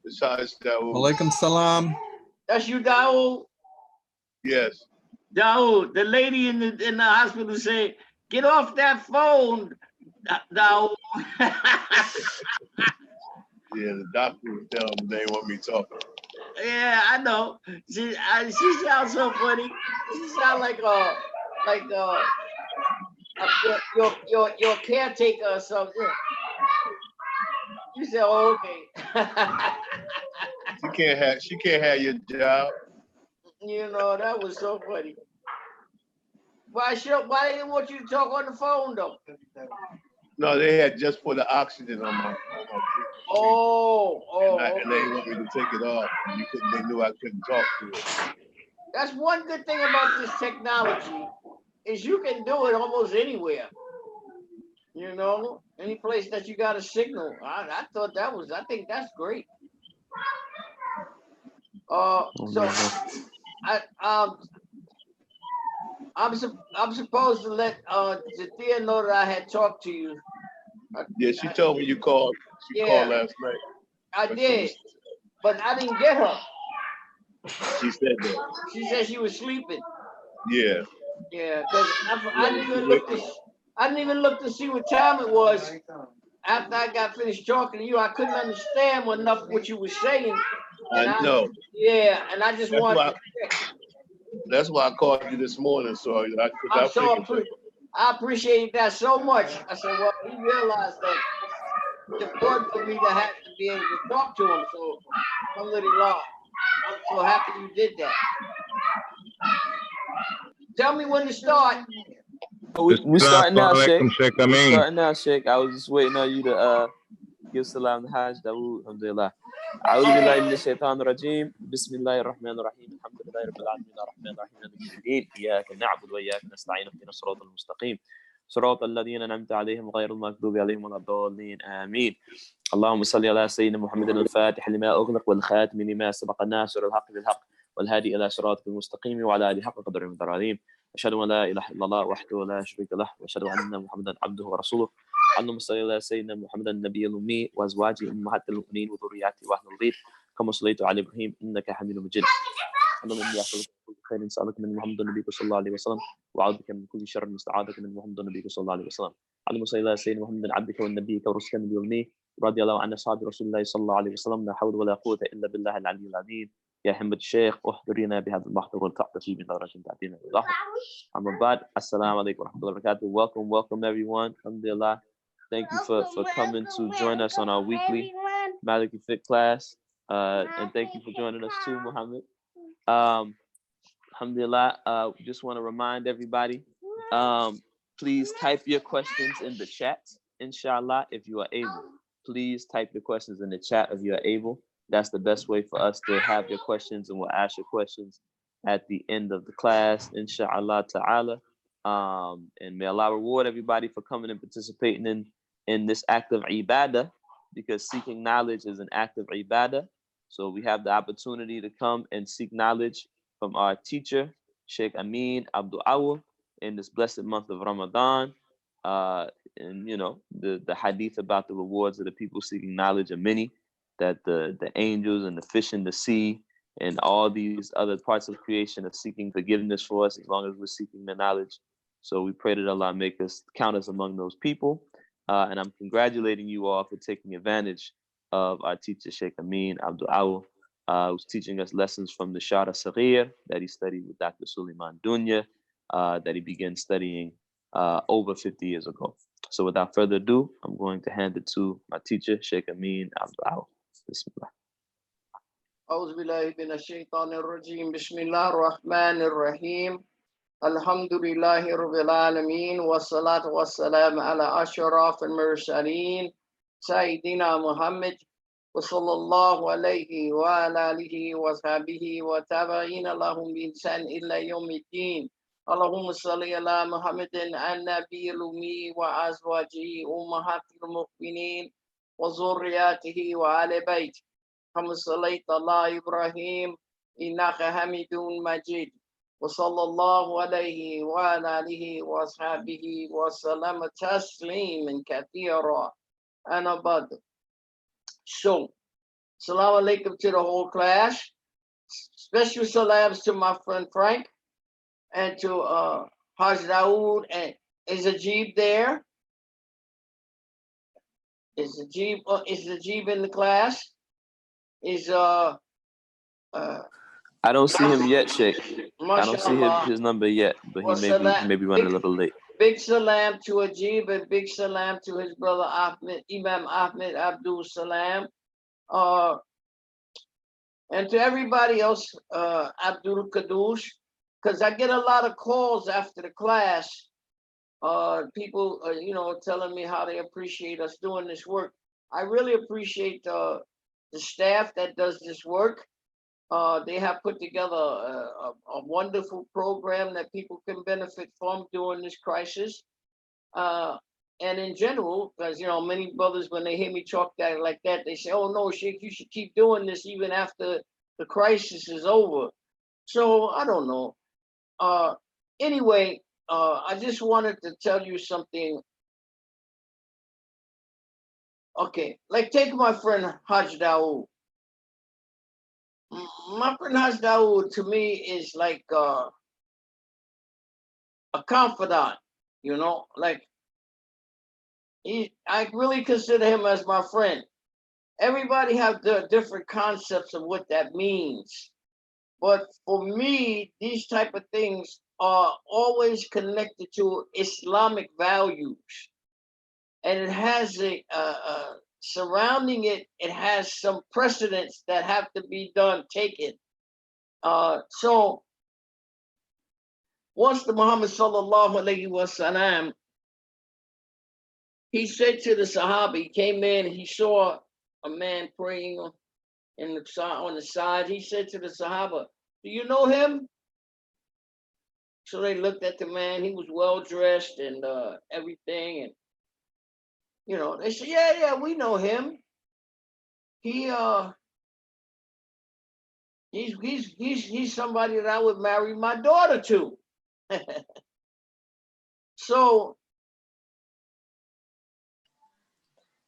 Besides Dawood. Walaikum salam. That's you, Dawood? Yes. Dawood, the lady in the hospital said, get off that phone, Dawood. Yeah, the doctor was telling them they want me talking. Yeah, I know. She sounds so funny. She sounds like your caretaker or something. You said, oh, okay. She can't have your job. You know, that was so funny. Why they didn't want you to talk on the phone though? No, they had just put the oxygen on my and they want me to take it off. They knew I couldn't talk to it. That's one good thing about this technology is you can do it almost anywhere. You know, any place that you got a signal. I think that's great. So I'm supposed to let Zathia know that I had talked to you. Yeah, she told me you called. She called last night. I did, but I didn't get her. She said that. She said she was sleeping. Yeah. Yeah, because I didn't even look to see what time it was. After I got finished talking to you, I couldn't understand what you were saying. I know. Yeah, and I just wanted to check. That's why I called you this morning, so I appreciate that so much. I said, well, he realized that it's important for me to have to be able to talk to him. So, alhamdulillah, I'm so happy you did that. Tell me when to start. We starting now, Shaykh. Ameen. Starting now, Shaykh. I was just waiting on you to give salam to Hajj Dawood. Alhamdulillah. أعوذ بالله من الشيطان الرجيم بسم الله الرحمن الرحيم الحمد لله رب العالمين الرحمن الرحيم مالك يوم الدين إياك نعبد وإياك نستعين اهدنا الصراط المستقيم صراط الذين أنعمت عليهم غير المغضوب عليهم ولا الضالين آمين اللهم صل على سيدنا محمد الفاتح لما أغلق والخاتم لما سبق الناصر الحق بالحق والهادي إلى صراطك المستقيم وعلى آله حق قدره المتعظيم أشهد أن لا إله إلا الله وحده لا شريك له وأشهد أن محمدا عبده ورسوله اللهم صل على سيدنا محمد النبي الأمي وأزواجه أمهات المؤمنين وذرياته وأهل البيت كما صليت على إبراهيم إنك حميد مجيد اللهم إني أسألك من كل خير سألك من محمد النبي صلى الله عليه وسلم وأعوذ بك من كل شر مستعاذك من محمد النبي صلى الله عليه وسلم اللهم صل على سيدنا محمد عبدك والنبي ورسولك النبي الأمي رضي الله عن أصحاب رسول الله صلى الله عليه وسلم لا حول ولا قوة إلا بالله العلي العظيم يا همة الشيخ احضرنا بهذا المحضر والتعطفي من دورة تعطينا بالظهر أما بعد السلام عليكم ورحمة الله وبركاته. Welcome everyone. Alhamdulillah. Thank you for coming to join us on our weekly Maliki Fiqh class. And thank you for joining us too, Muhammad. Alhamdulillah, just want to remind everybody, please type your questions in the chat, inshallah, if you are able. Please type your questions in the chat if you are able. That's the best way for us to have your questions, and we'll ask your questions at the end of the class, inshallah ta'ala. And may Allah reward everybody for coming and participating in this act of ibadah, because seeking knowledge is an act of ibadah. So we have the opportunity to come and seek knowledge from our teacher, Shaykh Ameen Abdul Awwal, in this blessed month of Ramadan. And you know, the hadith about the rewards of the people seeking knowledge are many, that the angels and the fish in the sea and all these other parts of creation are seeking forgiveness for us as long as we're seeking the knowledge. So we pray that Allah make us, count us among those people. And I'm congratulating you all for taking advantage of our teacher, Shaykh Ameen Abdul Awwal, who's teaching us lessons from the Shara Saghir that he studied with Dr. Suleiman Dunya, that he began studying over 50 years ago. So without further ado, I'm going to hand it to my teacher, Shaykh Ameen Abdul Awwal. Bismillah. أعوذ بالله من الشيطان الرجيم بسم الله الرحمن الرحيم الحمد لله رب العالمين والصلاة والسلام على أشرف المرسلين سيدنا محمد وصلى الله عليه وعلى آله وصحبه وتابعين لهم بإحسان إلى يوم الدين اللهم صل على محمد النبي الأمي وأزواجه أمهات المؤمنين وذرياته وآل بيته كما صليت على إبراهيم إنك حميد مجيد وصلى الله عليه وعلى آله وصحبه وسلم تسليما كثيرا أنا بعد. So Salam alaikum to the whole class. Special salams to my friend Frank and to Haj Dawood. And is Ajib there? Is Ajib in the class? Is I don't see him yet, Sheikh. I don't see mashallah. his number yet, but he may be running a little late. Big salam to Ajib and big salam to his brother Ahmed, Imam Ahmed Abdul Salam. And to everybody else, Abdul Kadush, because I get a lot of calls after the class. People, telling me how they appreciate us doing this work. I really appreciate the staff that does this work. They have put together a wonderful program that people can benefit from during this crisis. And in general, because many brothers, when they hear me talk like that, they say, "Oh no, Sheikh, you should keep doing this even after the crisis is over." So I don't know. Anyway, I just wanted to tell you something. Okay, like take my friend Haj Dawood. My friend Haj Dawood to me is like a confidant, like I really consider him as my friend. Everybody have the different concepts of what that means. But for me, these type of things are always connected to Islamic values. And it has surrounding it, it has some precedents that have to be taken. So once the Muhammad sallallahu alaihi wasallam, he said to the Sahaba, he came in, he saw a man praying on the side. He said to the Sahaba, "Do you know him?" So they looked at the man. He was well dressed and everything, and they said, "Yeah, we know him. He's somebody that I would marry my daughter to." So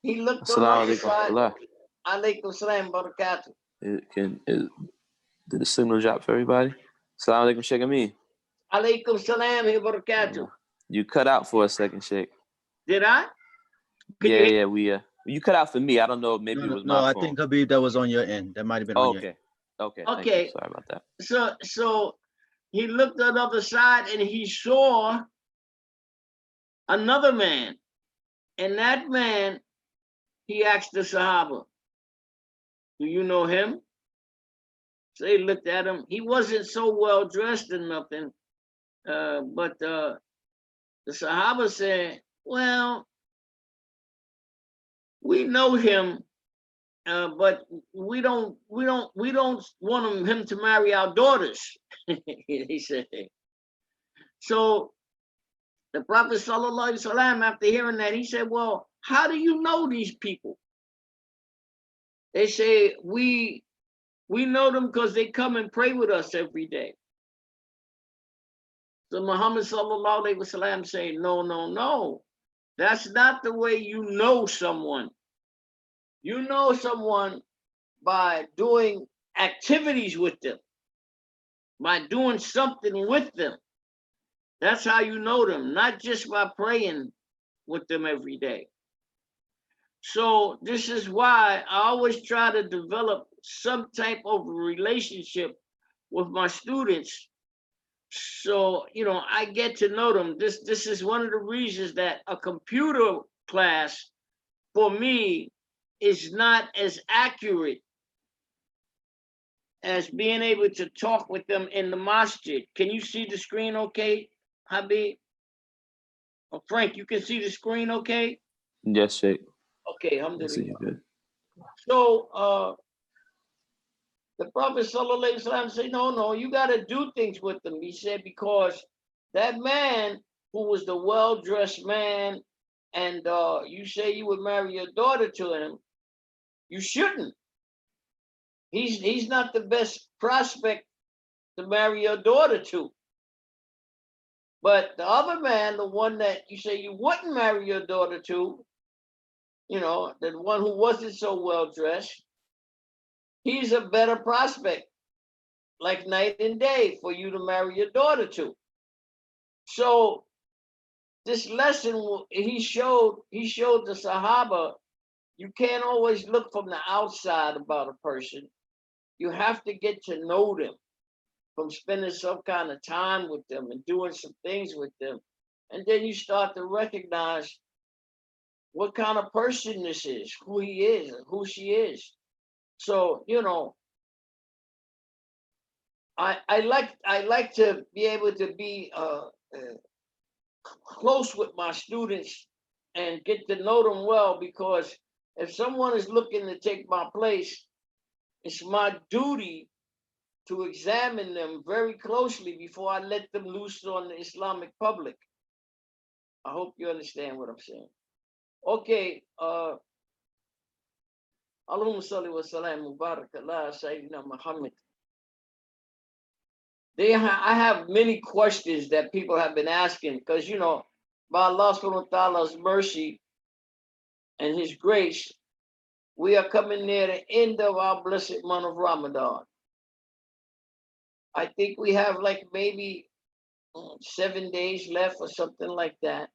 he looked on the side. Alaikum salam barakatuh. Did the signal drop for everybody? Assalamu alaikum, Sheikh Ameen. Alaikum salam barakatuh. You cut out for a second, Sheikh. Did I? You cut out for me. I don't know. Maybe it was my phone. I think Habib, that was on your end. That might have been on your end. Okay. Sorry about that. So he looked on the other side and he saw another man, and that man, he asked the Sahaba, "Do you know him?" So they looked at him. He wasn't so well dressed and nothing, but the Sahaba said, "Well, we know him, but we don't want him to marry our daughters." He said. So the Prophet sallallahu alaihi wasallam, after hearing that, he said, "Well, how do you know these people?" They say, we know them because they come and pray with us every day. So Muhammad sallallahu alaihi wasallam say, no, that's not the way you know someone. You know someone by doing activities with them, by doing something with them. That's how you know them, not just by praying with them every day. So this is why I always try to develop some type of relationship with my students. So, I get to know them. This is one of the reasons that a computer class for me is not as accurate as being able to talk with them in the masjid. Can you see the screen okay, Habib? Or Frank, you can see the screen okay? Yes, Sheikh. Okay, alhamdulillah. So the Prophet sallallahu alaihi wasallam said, no, you got to do things with them. He said, because that man who was the well-dressed man, and you say you would marry your daughter to him, you shouldn't. He's not the best prospect to marry your daughter to. But the other man, the one that you say you wouldn't marry your daughter to, the one who wasn't so well dressed, he's a better prospect, like night and day, for you to marry your daughter to. So this lesson he showed the Sahaba, you can't always look from the outside about a person. You have to get to know them from spending some kind of time with them and doing some things with them. And then you start to recognize what kind of person this is, who he is, and who she is. So, you know, I like to be able to be close with my students and get to know them well, because if someone is looking to take my place, it's my duty to examine them very closely before I let them loose on the Islamic public. I hope you understand what I'm saying. Okay, Allahumma salli wa sallam mubarak ala Sayyidina Muhammad. I have many questions that people have been asking, because, you know, by Allah subhanahu wa ta'ala's mercy and his grace, we are coming near the end of our blessed month of Ramadan. I think we have like maybe 7 days left or something like that.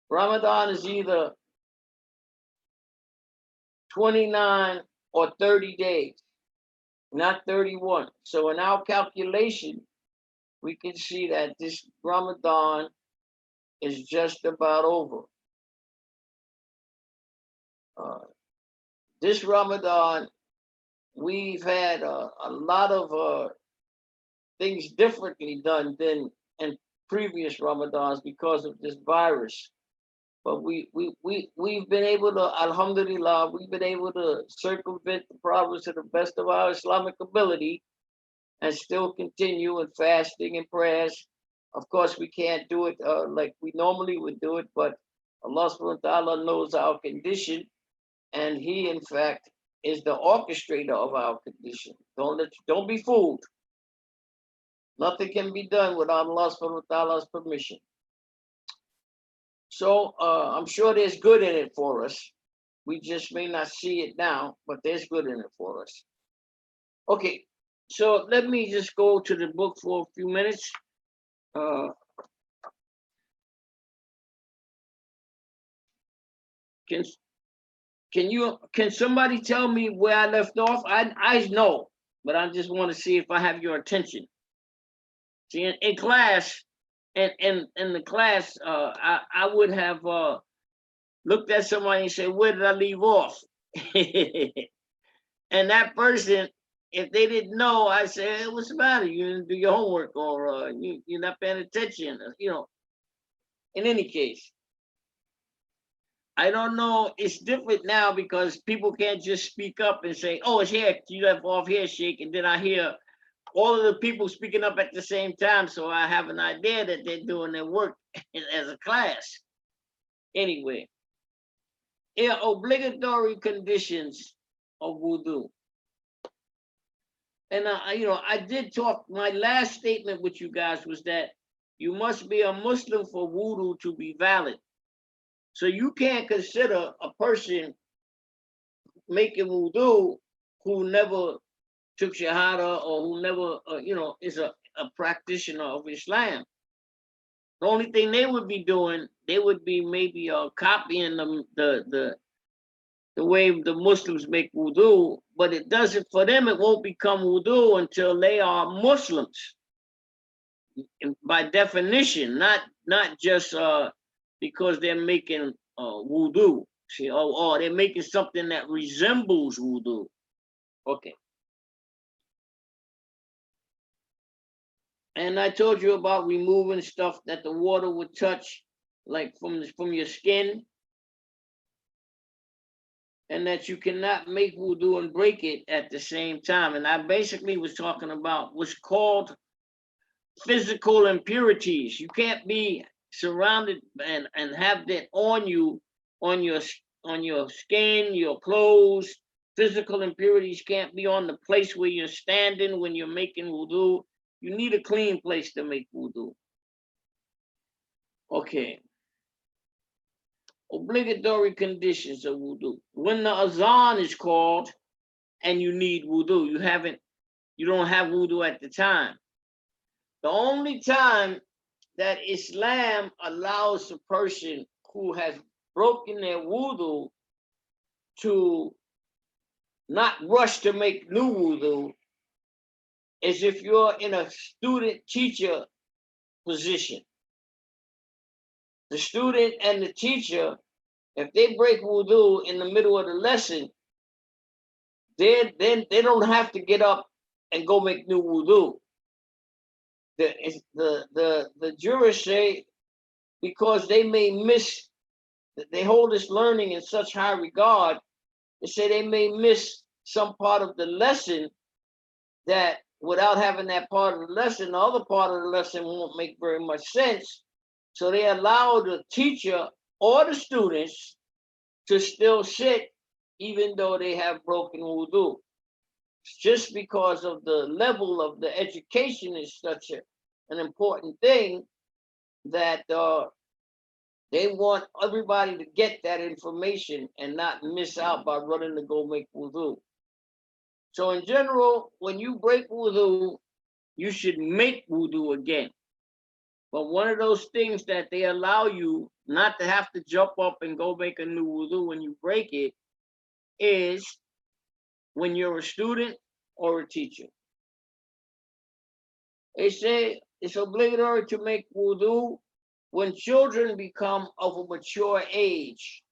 Ramadan is either 29 or 30 days, not 31. So in our calculation, we can see that this Ramadan is just about over. This Ramadan, we've had a lot of things differently done than in previous Ramadans because of this virus. But we've been able to, alhamdulillah, we've been able to circumvent the problems to the best of our Islamic ability and still continue in fasting and prayers. Of course, we can't do it like we normally would do it, but Allah subhanahu wa ta'ala knows our condition, and he, in fact, is the orchestrator of our condition. Don't be fooled. Nothing can be done without Allah subhanahu wa ta'ala's permission. So I'm sure there's good in it for us. We just may not see it now, but there's good in it for us. Okay, so let me just go to the book for a few minutes. Can somebody tell me where I left off? I know, but I just want to see if I have your attention. See, in class, in the class, I would have looked at somebody and said, "Where did I leave off?" And that person, if they didn't know, I said, "Hey, what's the matter? You didn't do your homework, or you're not paying attention." You know. In any case, I don't know. It's different now because people can't just speak up and say, "Oh, it's here. You left off here, Shaykh," and then I hear all of the people speaking up at the same time, so I have an idea that they're doing their work as a class. Anyway, obligatory conditions of wudu. And I did talk. My last statement with you guys was that you must be a Muslim for wudu to be valid. So you can't consider a person making wudu who never took shahada or who never, is a practitioner of Islam. The only thing they would be doing, they would be maybe copying the way the Muslims make wudu, but it doesn't, for them, it won't become wudu until they are Muslims. By definition, not just because they're making wudu. See, they're making something that resembles wudu. Okay. And I told you about removing stuff that the water would touch, like from your skin, and that you cannot make wudu and break it at the same time. And I basically was talking about what's called physical impurities. You can't be surrounded and have that on you, on your skin, your clothes. Physical impurities can't be on the place where you're standing when you're making wudu. You need a clean place to make wudu. Okay. Obligatory conditions of wudu. When the azan is called, and you need wudu. You don't have wudu at the time. The only time that Islam allows a person who has broken their wudu to not rush to make new wudu is if you're in a student-teacher position. The student and the teacher, if they break wudu in the middle of the lesson, then they don't have to get up and go make new wudu. The jurists say because they may miss, they hold this learning in such high regard, they say they may miss some part of the lesson that without having that part of the lesson, the other part of the lesson won't make very much sense. So they allow the teacher or the students to still sit even though they have broken wudu. Just because of the level of the education is such an important thing that they want everybody to get that information and not miss out by running to go make wudu. So in general, when you break wudu, you should make wudu again. But one of those things that they allow you not to have to jump up and go make a new wudu when you break it is when you're a student or a teacher. They say it's obligatory to make wudu when children become of a mature age.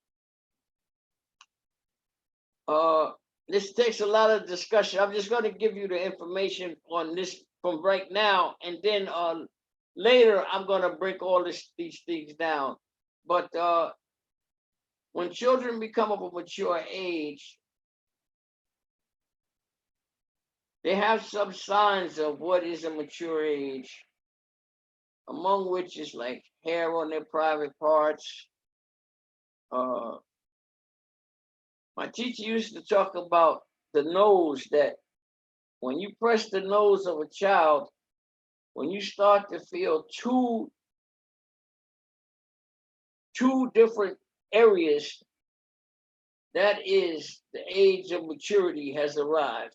This takes a lot of discussion. I'm just going to give you the information on this from right now, and then later I'm going to break all these things down. But when children become of a mature age, they have some signs of what is a mature age, among which is like hair on their private parts. My teacher used to talk about the nose, that when you press the nose of a child, when you start to feel two different areas, that is the age of maturity has arrived.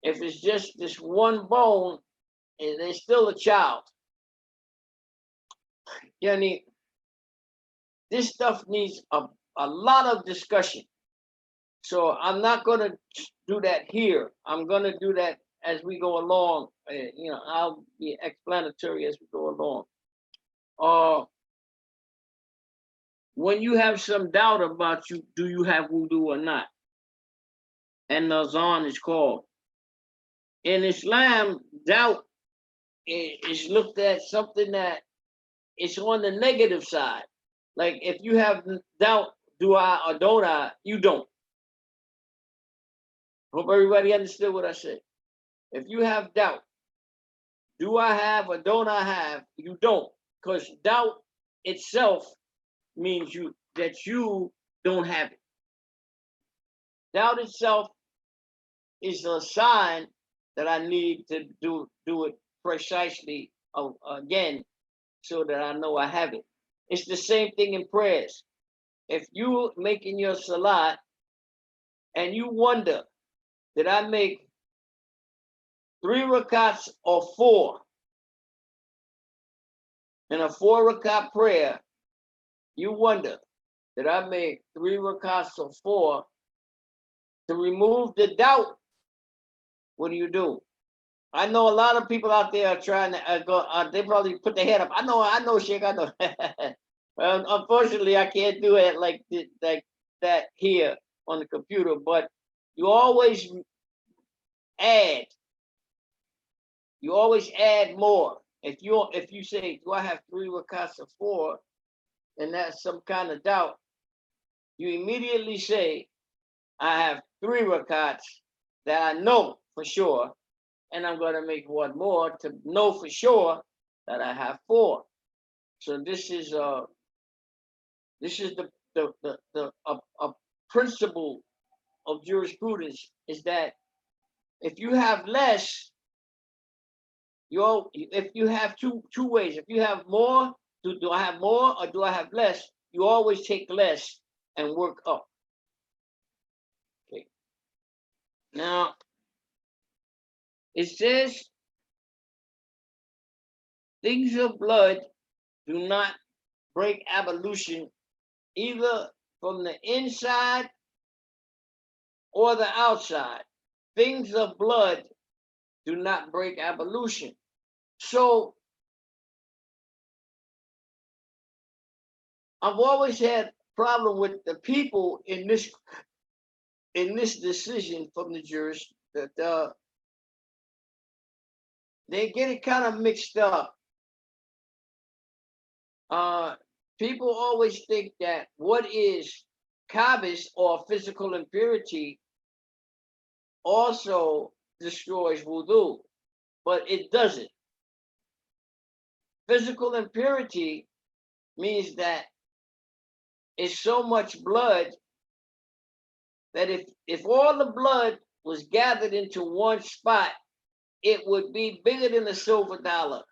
If it's just this one bone, and they're still a child. Yani, this stuff needs a lot of discussion. So I'm not going to do that here. I'm going to do that as we go along. I'll be explanatory as we go along. When you have some doubt about do you have wudu or not, and the azan is called. In Islam, doubt is looked at something that it's on the negative side. Like if you have doubt, do I or don't I, you don't. Hope everybody understood what I said. If you have doubt, do I have or don't I have, you don't. Because doubt itself means that you don't have it. Doubt itself is a sign that I need to do it precisely again so that I know I have it. It's the same thing in prayers. If you making your salat and you wonder, did I make 3 rakats or 4? In a 4 rakat prayer, you wonder, did I make 3 rakats or 4? To remove the doubt, what do? I know a lot of people out there are trying to go. They probably put their head up. I know, Shaykh. I know. Well, unfortunately, I can't do it like that here on the computer. But you always add. You always add more. If you say, do I have 3 rakats or 4, and that's some kind of doubt, you immediately say, I have 3 rakats that I know for sure, and I'm going to make 1 more to know for sure that I have 4. So this is the principle of jurisprudence, is that if you have less, if you have two ways, if you have more, do I have more or do I have less? You always take less and work up. Okay. Now, it says, things of blood do not break ablution either from the inside or the outside. Things of blood do not break ablution. So I've always had problem with the people in this decision from the jurors that they get it kind of mixed up. People always think that what is kabis or physical impurity also destroys wudu, but it doesn't. Physical impurity means that it's so much blood that if all the blood was gathered into one spot, it would be bigger than a silver dollar.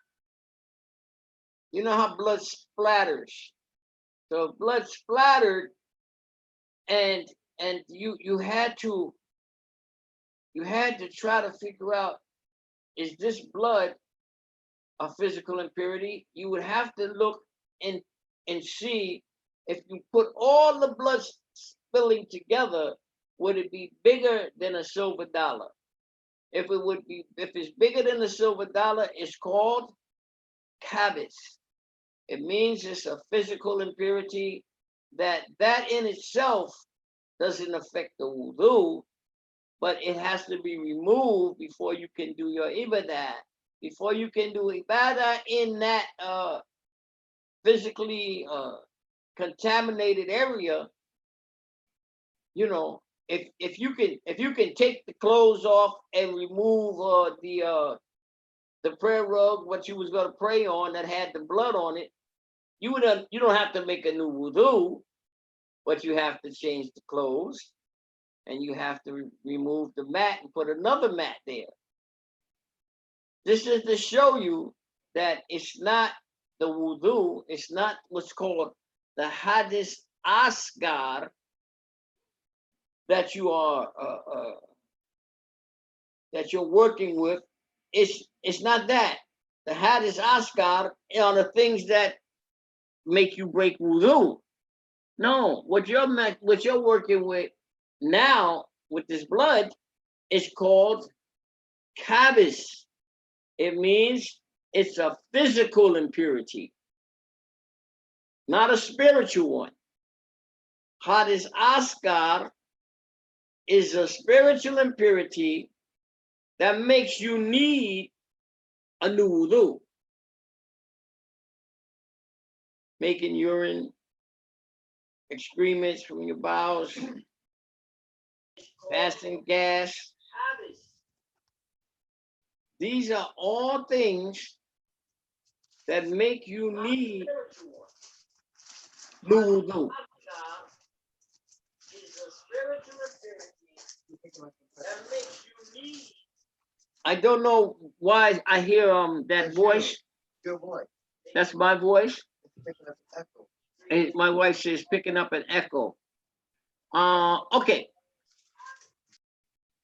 You know how blood splatters. So blood splattered, and you had to try to figure out, is this blood a physical impurity? You would have to look and see if you put all the blood spilling together, would it be bigger than a silver dollar? If it's bigger than a silver dollar, it's called kabis. It means it's a physical impurity that in itself doesn't affect the wudu, but it has to be removed before you can do your ibadah. Before you can do ibadah in that physically contaminated area, you know, if you can take the clothes off and remove the prayer rug, what you was gonna pray on that had the blood on it, you don't have to make a new wudu, but you have to change the clothes and you have to remove the mat and put another mat there. This is to show you that it's not the wudu, it's not what's called the hadith asgar that you are that you're working with. It's not that. The hadith asgar are the things that make you break wudu. No, what you're working with now with this blood is called kabis. It means it's a physical impurity, not a spiritual one. Hadith asgar is a spiritual impurity that makes you need a new wudu. Making urine, excrements from your bowels, passing gas. These are all things that make you need new wudu. I don't know why I hear that voice. Your voice. That's my voice. Picking up an echo. And my wife says picking up an echo. Okay.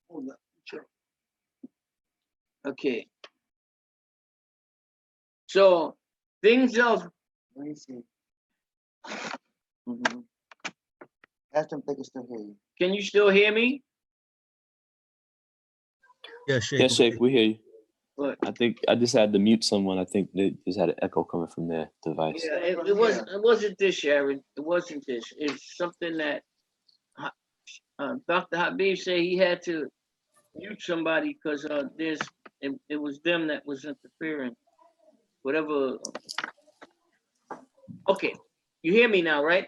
Hold on. Sure. Okay. So things of. Let me see. Mhm. Ask them if they can still hear you. Can you still hear me? Yeah, Shaykh. Yes, Shaykh, we hear you. What? I think I just had to mute someone. I think they just had an echo coming from their device. Yeah, it wasn't this, Sharon. It wasn't this. It's something that Dr. Habib said he had to mute somebody because it was them that was interfering. Whatever. Okay, you hear me now, right?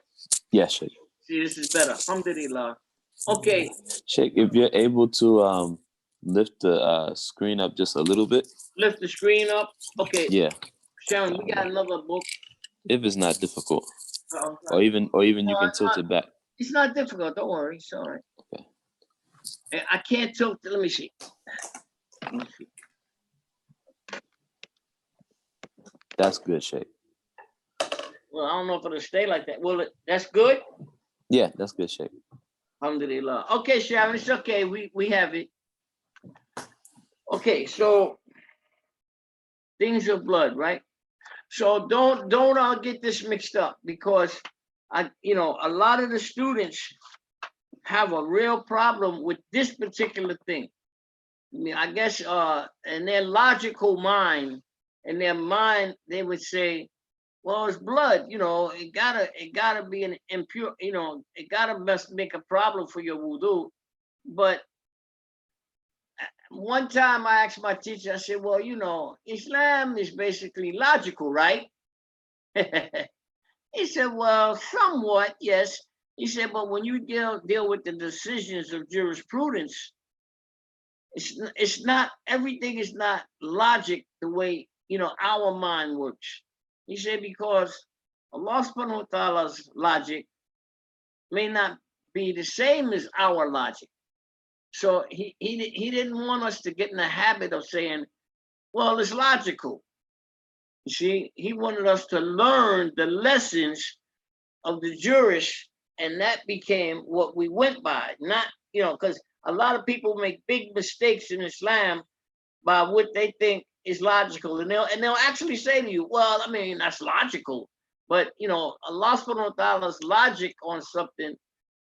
Yes, Shaykh. See, this is better. Alhamdulillah. Okay. Shaykh, if you're able to lift the screen up just a little bit. Lift the screen up. Okay. Yeah. Sharon, we got another book. If it's not difficult. Or even you can tilt it back. It's not difficult. Don't worry. It's all right. Okay. I can't tilt. Let me see. That's good, Shaykh. Well, I don't know if it'll stay like that. Well, that's good? Yeah, that's good, Shaykh. Alhamdulillah. Okay, Sharon, it's okay. We have it. Okay, so things of blood, right? So don't get this mixed up, because a lot of the students have a real problem with this particular thing. I mean, I guess in their logical mind, they would say, well, it's blood, it gotta be an impure, it gotta make a problem for your wudu. But one time I asked my teacher, I said, well, Islam is basically logical, right? He said, well, somewhat, yes. He said, but when you deal with the decisions of jurisprudence, it's not, everything is not logic the way, our mind works. He said, because Allah subhanahu wa ta'ala's logic may not be the same as our logic. So he didn't want us to get in the habit of saying, well, it's logical. You see, he wanted us to learn the lessons of the jurists, and that became what we went by. Not, because a lot of people make big mistakes in Islam by what they think is logical, and they'll actually say to you, well, I mean, that's logical, but Allah subhanahu wa ta'ala's logic on something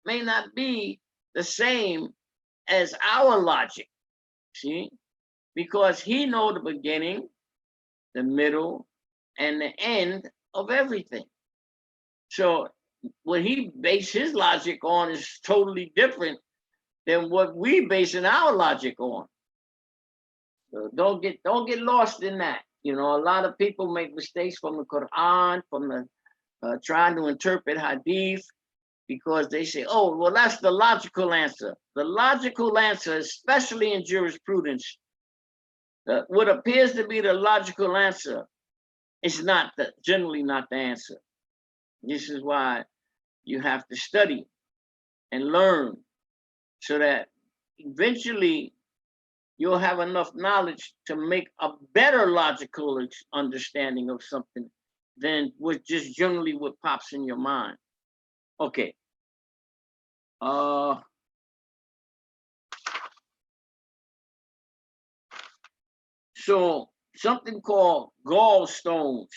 may not be the same as our logic. See, because he knows the beginning, the middle, and the end of everything. So what he based his logic on is totally different than what we basing our logic on. So don't get lost in that. A lot of people make mistakes from the Quran, from the trying to interpret hadith, because they say, oh, well, that's the logical answer. The logical answer, especially in jurisprudence, what appears to be the logical answer is generally not the answer. This is why you have to study and learn, so that eventually you'll have enough knowledge to make a better logical understanding of something than what just generally what pops in your mind. Okay. So something called gallstones.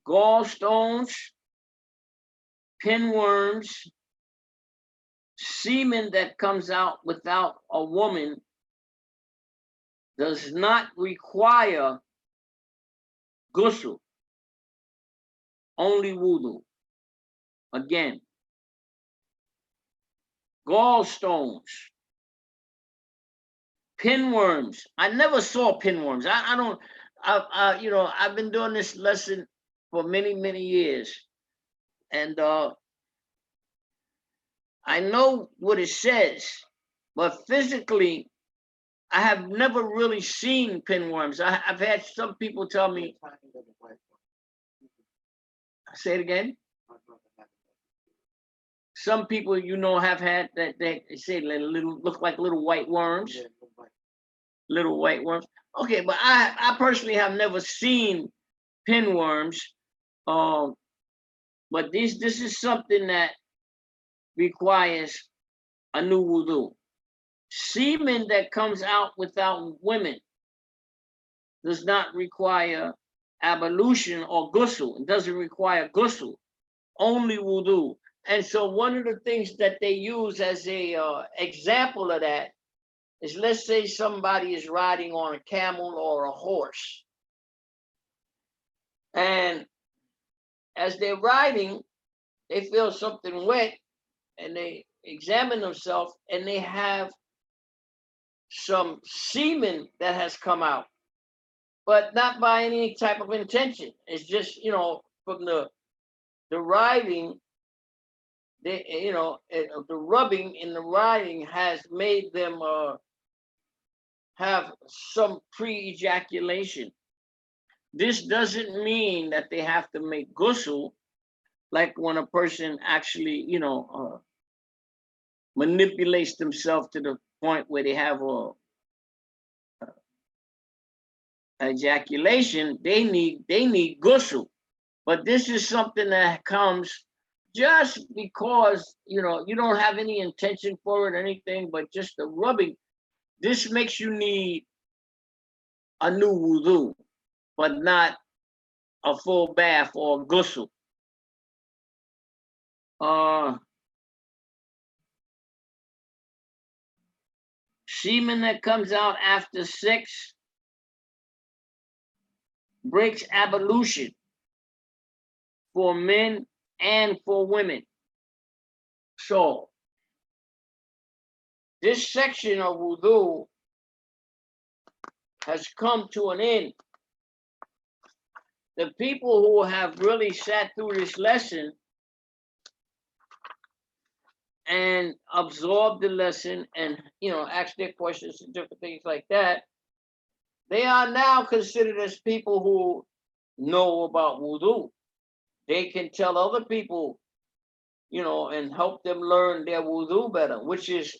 Gallstones, pinworms, semen that comes out without a woman does not require ghusl, only wudu. Again, gallstones, pinworms. I never saw pinworms. I've been doing this lesson for many, many years. And I know what it says, but physically, I have never really seen pinworms. I've had some people tell me. Say it again. Some people, have had that. They say look like little white worms. Little white worms. Okay, but I personally have never seen pinworms. But this is something that requires a new wudu. Semen that comes out without women does not require ablution or ghusl. It doesn't require ghusl, only wudu. And so one of the things that they use as a example of that is, let's say somebody is riding on a camel or a horse. And as they're riding, they feel something wet and they examine themselves and they have some semen that has come out, but not by any type of intention. It's just, from the riding, the rubbing in the riding has made them have some pre-ejaculation. This doesn't mean that they have to make ghusl, like when a person actually, manipulates themselves to the point where they have a ejaculation. They need ghusl. But this is something that comes just because, you don't have any intention for it or anything, but just the rubbing this makes you need a new wudu, but not a full bath or ghusl. Semen that comes out after sex breaks ablution for men and for women. So this section of wudu has come to an end. The people who have really sat through this lesson and absorbed the lesson and, you know, asked their questions and different things like that, they are now considered as people who know about wudu. They can tell other people, you know, and help them learn their wudu better, which is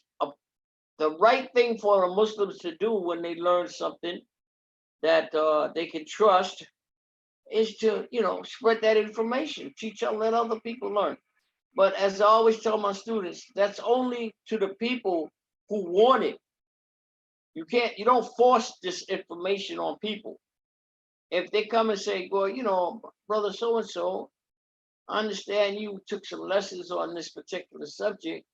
the right thing for the Muslims to do when they learn something that they can trust, is to, you know, spread that information, teach and let other people learn. But as I always tell my students, that's only to the people who want it. You don't force this information on people. If they come and say, well, you know, brother so-and-so, I understand you took some lessons on this particular subject.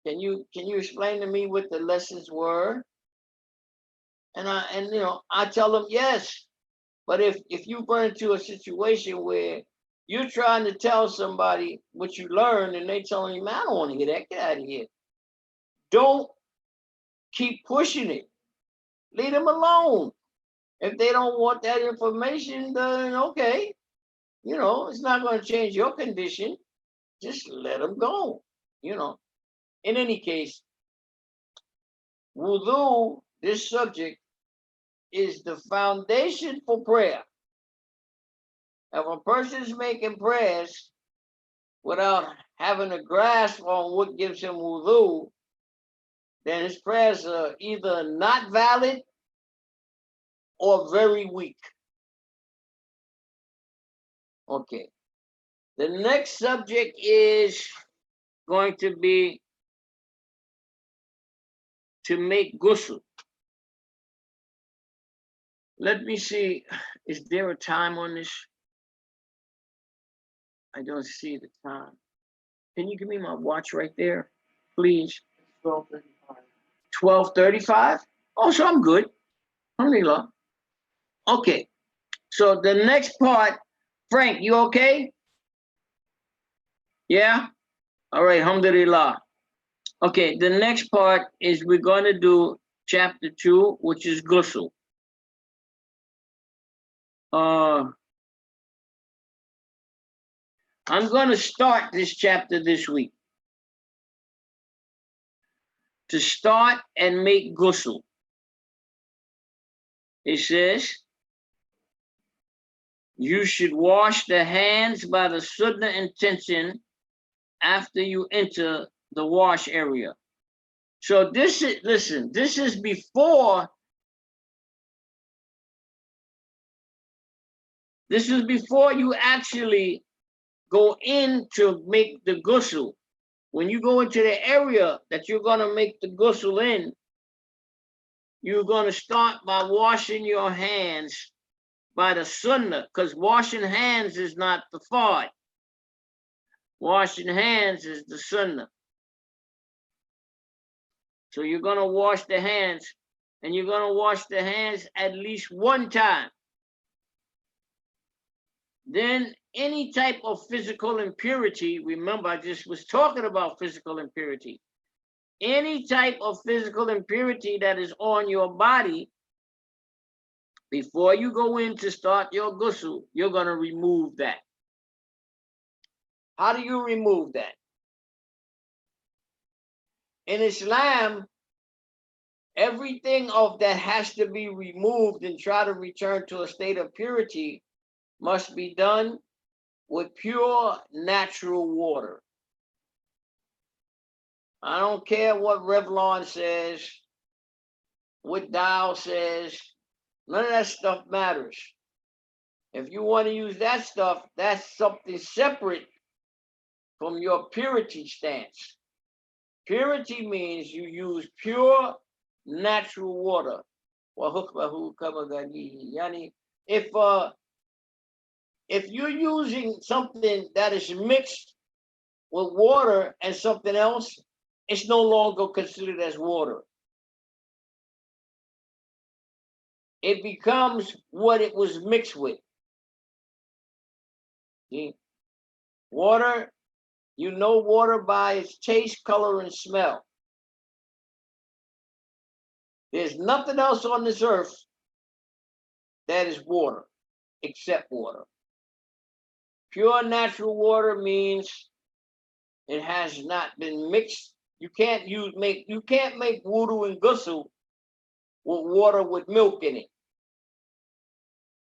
Can you explain to me what the lessons were? And you know, I tell them yes. But if you run into a situation where you're trying to tell somebody what you learned and they telling you, man, I don't want to hear that, get out of here. Don't keep pushing it. Leave them alone. If they don't want that information, then okay. You know, it's not going to change your condition. Just let them go. You know, in any case, wudu, this subject, is the foundation for prayer. If a person is making prayers without having a grasp on what gives him wudu, then his prayers are either not valid or very weak. Okay. The next subject is going to be to make ghusl. Let me see, is there a time on this? I don't see the time. Can you give me my watch right there, please? 12:35. 12:35? Oh, so I'm good. Alhamdulillah. Okay, so the next part, Frank, you okay? Yeah? All right, alhamdulillah. Okay, the next part is we're going to do chapter 2, which is ghusl. I'm going to start this chapter this week. To start and make ghusl. It says, you should wash the hands by the sunnah intention after you enter the wash area. So this is, listen, this is before you actually go in to make the ghusl. When you go into the area that you're going to make the ghusl in, you're going to start by washing your hands by the sunnah, because washing hands is not the fard. Washing hands is the sunnah. So you're going to wash the hands, and you're going to wash the hands at least one time. Then any type of physical impurity, remember I just was talking about physical impurity. Any type of physical impurity that is on your body, before you go in to start your ghusl, you're going to remove that. How do you remove that? In Islam, everything of that has to be removed and try to return to a state of purity must be done with pure natural water. I don't care what Revlon says, what Dow says, none of that stuff matters. If you want to use that stuff, that's something separate from your purity stance. Purity means you use pure natural water. وَحُكْمَهُ كَمَغَنِيهِ. Yani, if you're using something that is mixed with water and something else, it's no longer considered as water. It becomes what it was mixed with. See? Water, you know water by its taste, color, and smell. There's nothing else on this earth that is water except water. Pure natural water means it has not been mixed. You can't make wudu and ghusl with water with milk in it.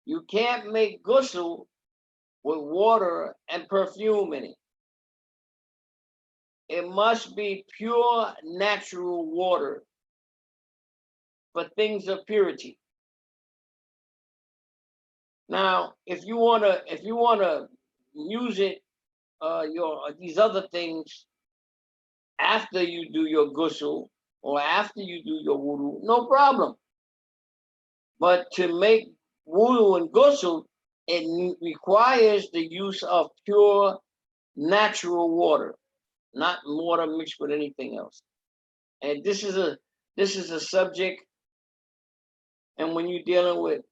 You can't make ghusl with water and perfume in it. It must be pure natural water for things of purity. Now, if you wanna use it, these other things after you do your ghusl or after you do your wudu, no problem. But to make wudu and ghusl, it requires the use of pure natural water, not water mixed with anything else. And this is a subject. And when you're dealing with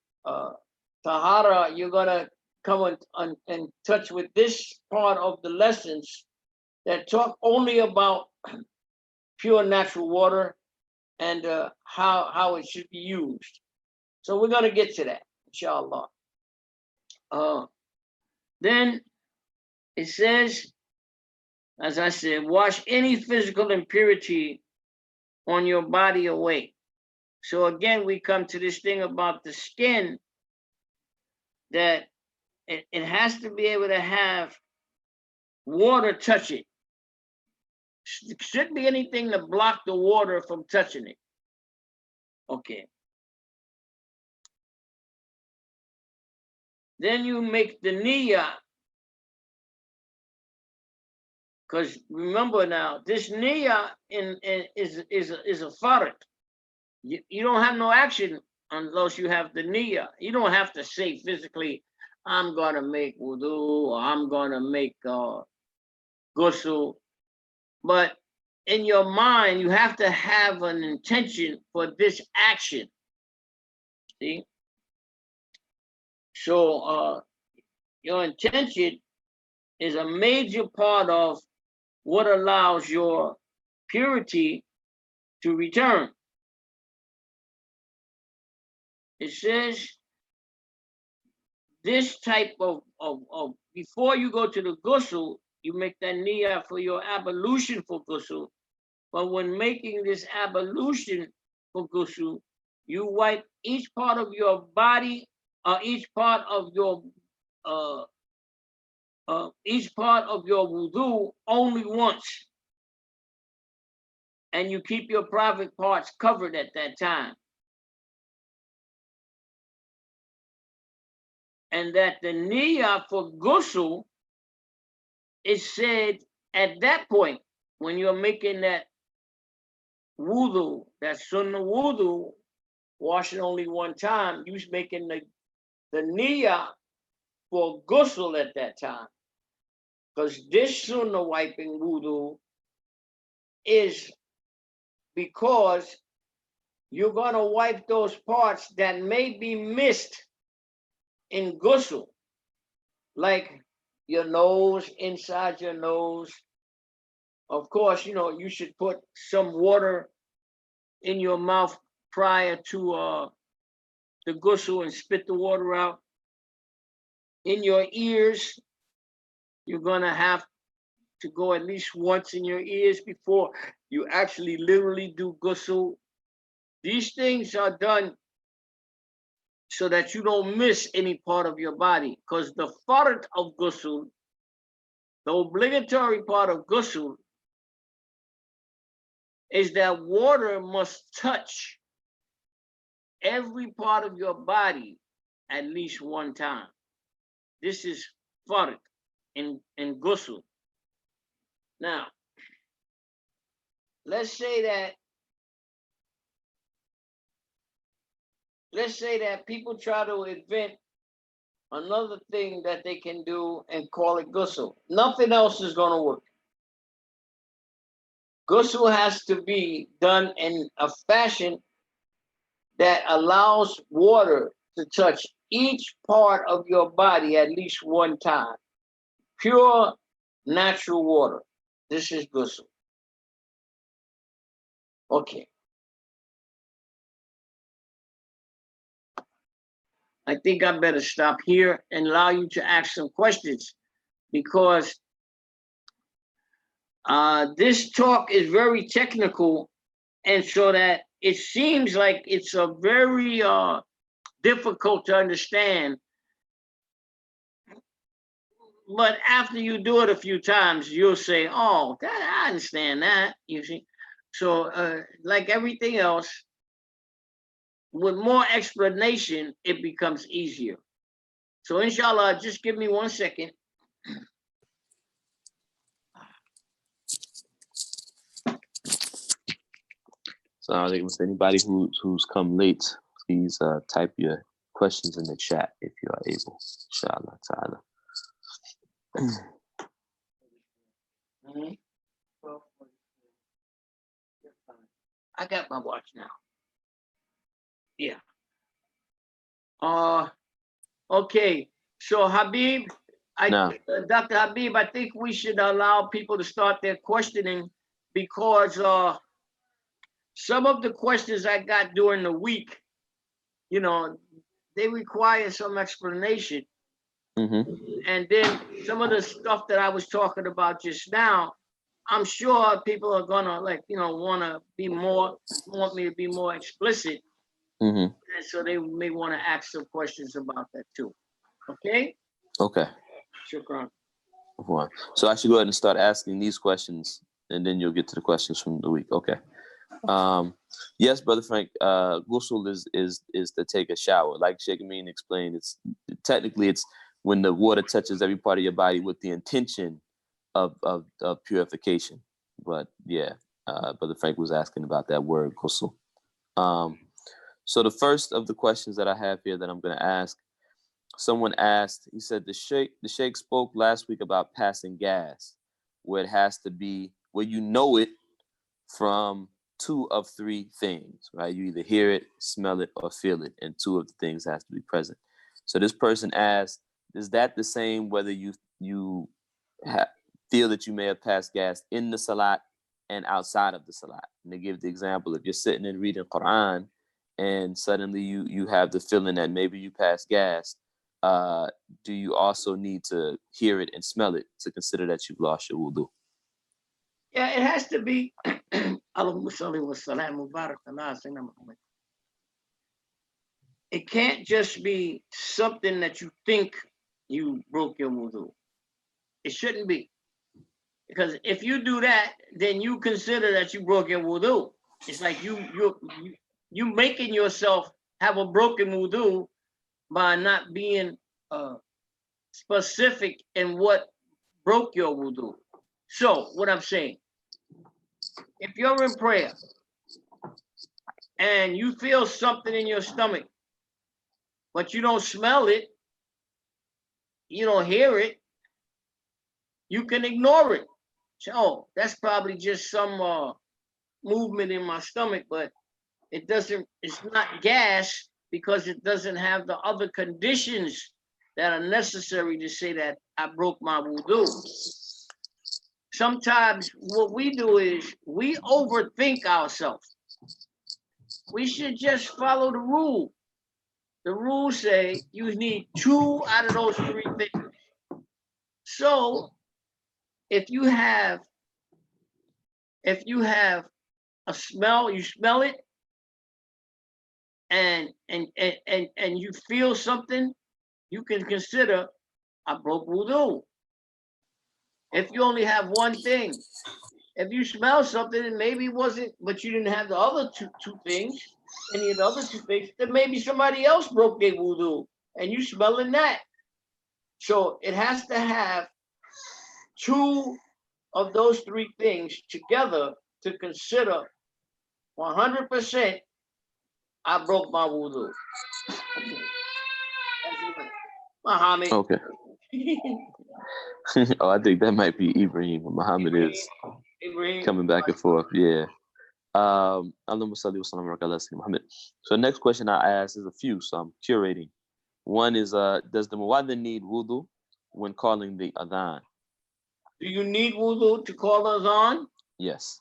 tahara, you're gonna come in touch with this part of the lessons that talk only about pure natural water and how it should be used. So we're gonna get to that, inshallah. Then it says, as I said, wash any physical impurity on your body away. So again, we come to this thing about the skin, that it has to be able to have water touch it. Shouldn't be anything to block the water from touching it. Okay. Then you make the niyyah. Because remember now, this niyyah is a fard. You don't have no action unless you have the niyyah. You don't have to say physically, I'm gonna make wudu or I'm gonna make ghusl. But in your mind, you have to have an intention for this action. See? So your intention is a major part of what allows your purity to return. It says this type of before you go to the ghusl, you make that niyyah for your ablution for ghusl. But when making this ablution for ghusl, you wipe each part of your body, each part of your wudu only once, and you keep your private parts covered at that time. And that the niyyah for ghusl is said at that point when you're making that wudu, that sunnah wudu, washing only one time, you're making the niyyah for ghusl at that time. Because this sunnah wiping wudu is because you're going to wipe those parts that may be missed in ghusl, like your nose, inside your nose. Of course, you should put some water in your mouth prior to the ghusl and spit the water out. In your ears, you're gonna have to go at least once in your ears before you actually literally do ghusl. These things are done so that you don't miss any part of your body, because the fard of ghusl, the obligatory part of ghusl, is that water must touch every part of your body at least one time. This is fard in ghusl. Now, let's say that let's say that people try to invent another thing that they can do and call it ghusl. Nothing else is going to work. Ghusl has to be done in a fashion that allows water to touch each part of your body at least one time. Pure natural water. This is ghusl. Okay. I think I better stop here and allow you to ask some questions, because this talk is very technical, and so that it seems like it's a very difficult to understand. But after you do it a few times, you'll say, oh, I understand that, you see. So like everything else, with more explanation, it becomes easier. So inshallah, just give me 1 second. So I think anybody who's come late, please type your questions in the chat if you are able. Inshallah ta'ala. I got my watch now. Yeah. Okay. So Habib, Dr. Habib, I think we should allow people to start their questioning, because some of the questions I got during the week, you know, they require some explanation. And then some of the stuff that I was talking about just now, I'm sure people are gonna want me to be more explicit. And so they may want to ask some questions about that too. Okay? Okay. Shukran. So I should go ahead and start asking these questions, and then you'll get to the questions from the week. Okay. Yes, Brother Frank, ghusl is to take a shower. Like Shaykh Ameen explained, it's when the water touches every part of your body with the intention of purification. But yeah, Brother Frank was asking about that word ghusl. So the first of the questions that I have here that I'm going to ask, someone asked, he said, the Shaykh spoke last week about passing gas, where it has to be, where you know it from 2 of 3 things, right? You either hear it, smell it, or feel it, and 2 of the things has to be present. So this person asked, is that the same whether you feel that you may have passed gas in the salat and outside of the salat? And they give the example, if you're sitting and reading Quran and suddenly you have the feeling that maybe you passed gas, do you also need to hear it and smell it to consider that you've lost your wudu? Yeah, it has to be. It can't just be something that you think you broke your wudu. It shouldn't be. Because if you do that, then you consider that you broke your wudu. It's like you making yourself have a broken wudu by not being specific in what broke your wudu. So what I'm saying, if you're in prayer and you feel something in your stomach, but you don't smell it, you don't hear it, you can ignore it. So, oh, that's probably just some movement in my stomach, but it's not gas, because it doesn't have the other conditions that are necessary to say that I broke my wudu. Sometimes what we do is we overthink ourselves. We should just follow the rule. The rules say you need 2 out of those 3 things. So if you have a smell, you smell it, and you feel something, you can consider I broke wudu. If you only have one thing, if you smell something and maybe it wasn't, but you didn't have the other two things, any of the other 2 things, then maybe somebody else broke their wudu and you smelling that. So it has to have 2 of those 3 things together to consider 100% I broke my wudu. Muhammad. Okay. Oh, I think that might be Ibrahim. Muhammad is Ibrahim. coming back and forth. Yeah. Allahumma salli wa sallam ala sayyidina Muhammad. So next question I ask is a few, so I'm curating. One is, does the muadhin need wudu when calling the adhan? Do you need wudu to call us on? Yes.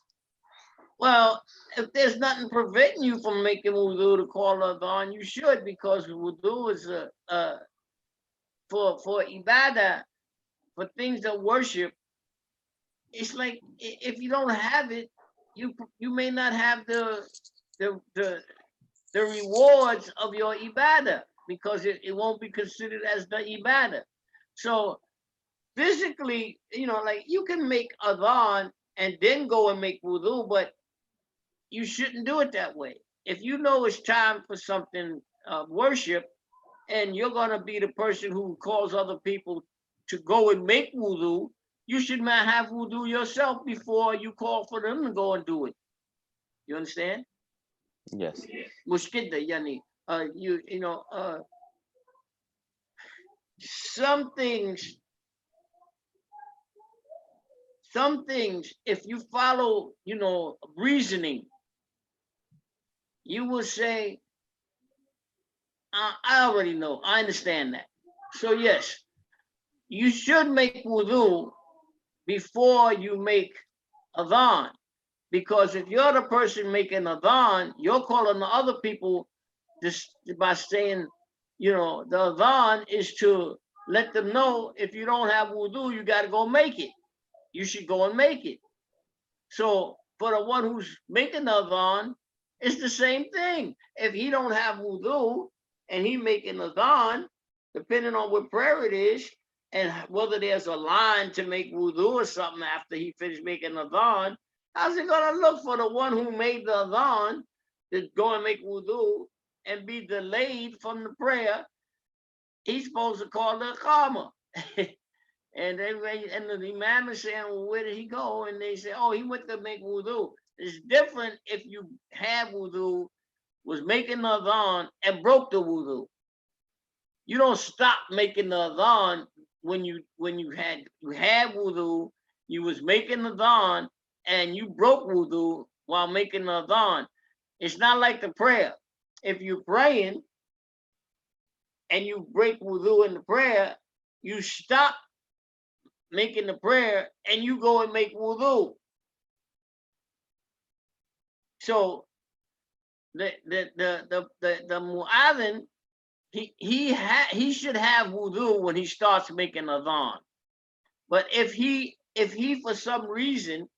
Well, if there's nothing preventing you from making wudu to call us on, you should, because wudu is for ibadah, for things of worship. It's like if you don't have it, you may not have the rewards of your ibadah, because it won't be considered as the ibadah. So physically, like you can make adhan and then go and make wudu, but you shouldn't do it that way. If you know it's time for something worship, and you're gonna be the person who calls other people to go and make wudu, you should not have wudu yourself before you call for them to go and do it. You understand? Yes. Mushkida, yani. Some things, if you follow, reasoning, you will say, I already know, I understand that. So yes, you should make wudu before you make adhan, because if you're the person making adhan, you're calling the other people just by saying, the adhan is to let them know, if you don't have wudu, you got to go make it. You should go and make it. So for the one who's making the adhan, it's the same thing. If he don't have wudu and he making adhan, depending on what prayer it is, and whether there's a line to make wudu or something after he finished making adhan, how's he gonna look for the one who made the adhan to go and make wudu and be delayed from the prayer? He's supposed to call the iqamah. And the imam is saying, well, where did he go? And they say, oh, he went to make wudu. It's different if you have wudu, was making the adhan and broke the wudu. You don't stop making the adhan when you had wudu, you was making the adhan and you broke wudu while making the adhan. It's not like the prayer. If you're praying and you break wudu in the prayer, you stop making the prayer and you go and make wudu. So the muadhin, he should have wudu when he starts making adhan. But if he for some reason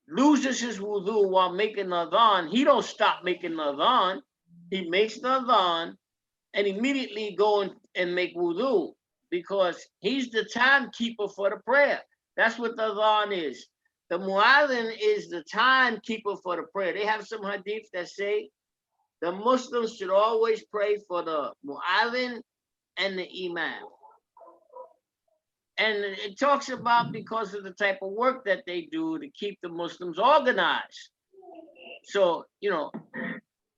loses his wudu while making the adhan, he don't stop making the adhan. He makes the adhan and immediately go and make wudu, because he's the timekeeper for the prayer. That's what the adhan is. The muadhin is the timekeeper for the prayer. They have some hadith that say the Muslims should always pray for the muadhin and the imam. And it talks about because of the type of work that they do to keep the Muslims organized. So,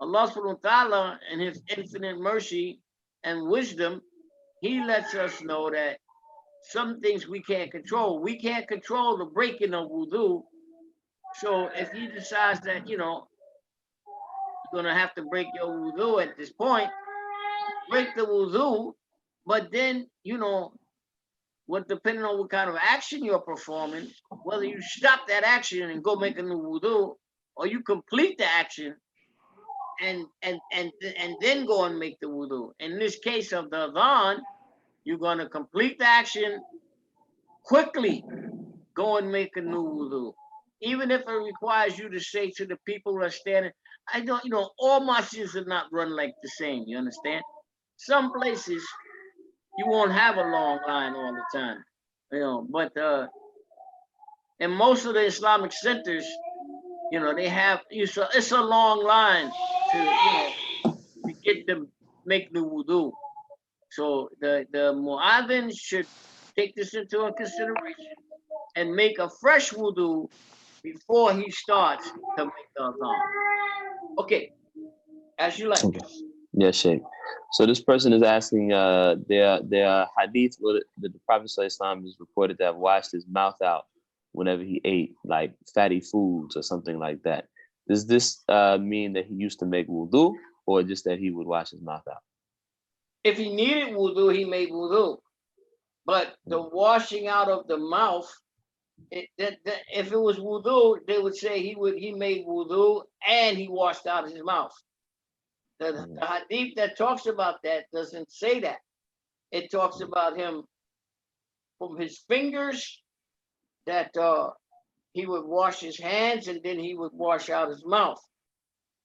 Allah subhanahu wa ta'ala, in his infinite mercy and wisdom, he lets us know that some things we can't control. We can't control the breaking of wudu. So if he decides that, you're gonna have to break your wudu at this point, break the wudu, but then, depending on what kind of action you're performing, whether you stop that action and go make a new wudu, or you complete the action and then go and make the wudu. In this case of the adhan, you're going to complete the action quickly, go and make a new wudu. Even if it requires you to say to the people who are standing, all masjids are not run like the same, you understand? Some places you won't have a long line all the time, but in most of the Islamic centers, they have, it's a long line to get them make the wudu. So the muadhin should take this into consideration and make a fresh wudu before he starts to make the adhan. Okay, as you like. Okay. Yeah, Shaykh. So this person is asking, there are hadith where the Prophet ﷺ is reported to have washed his mouth out whenever he ate, like fatty foods or something like that. Does this mean that he used to make wudu, or just that he would wash his mouth out? If he needed wudu, he made wudu. But the washing out of the mouth, if it was wudu, they would say he made wudu and he washed out his mouth. The hadith that talks about that doesn't say that. It talks about him from his fingers, that he would wash his hands and then he would wash out his mouth.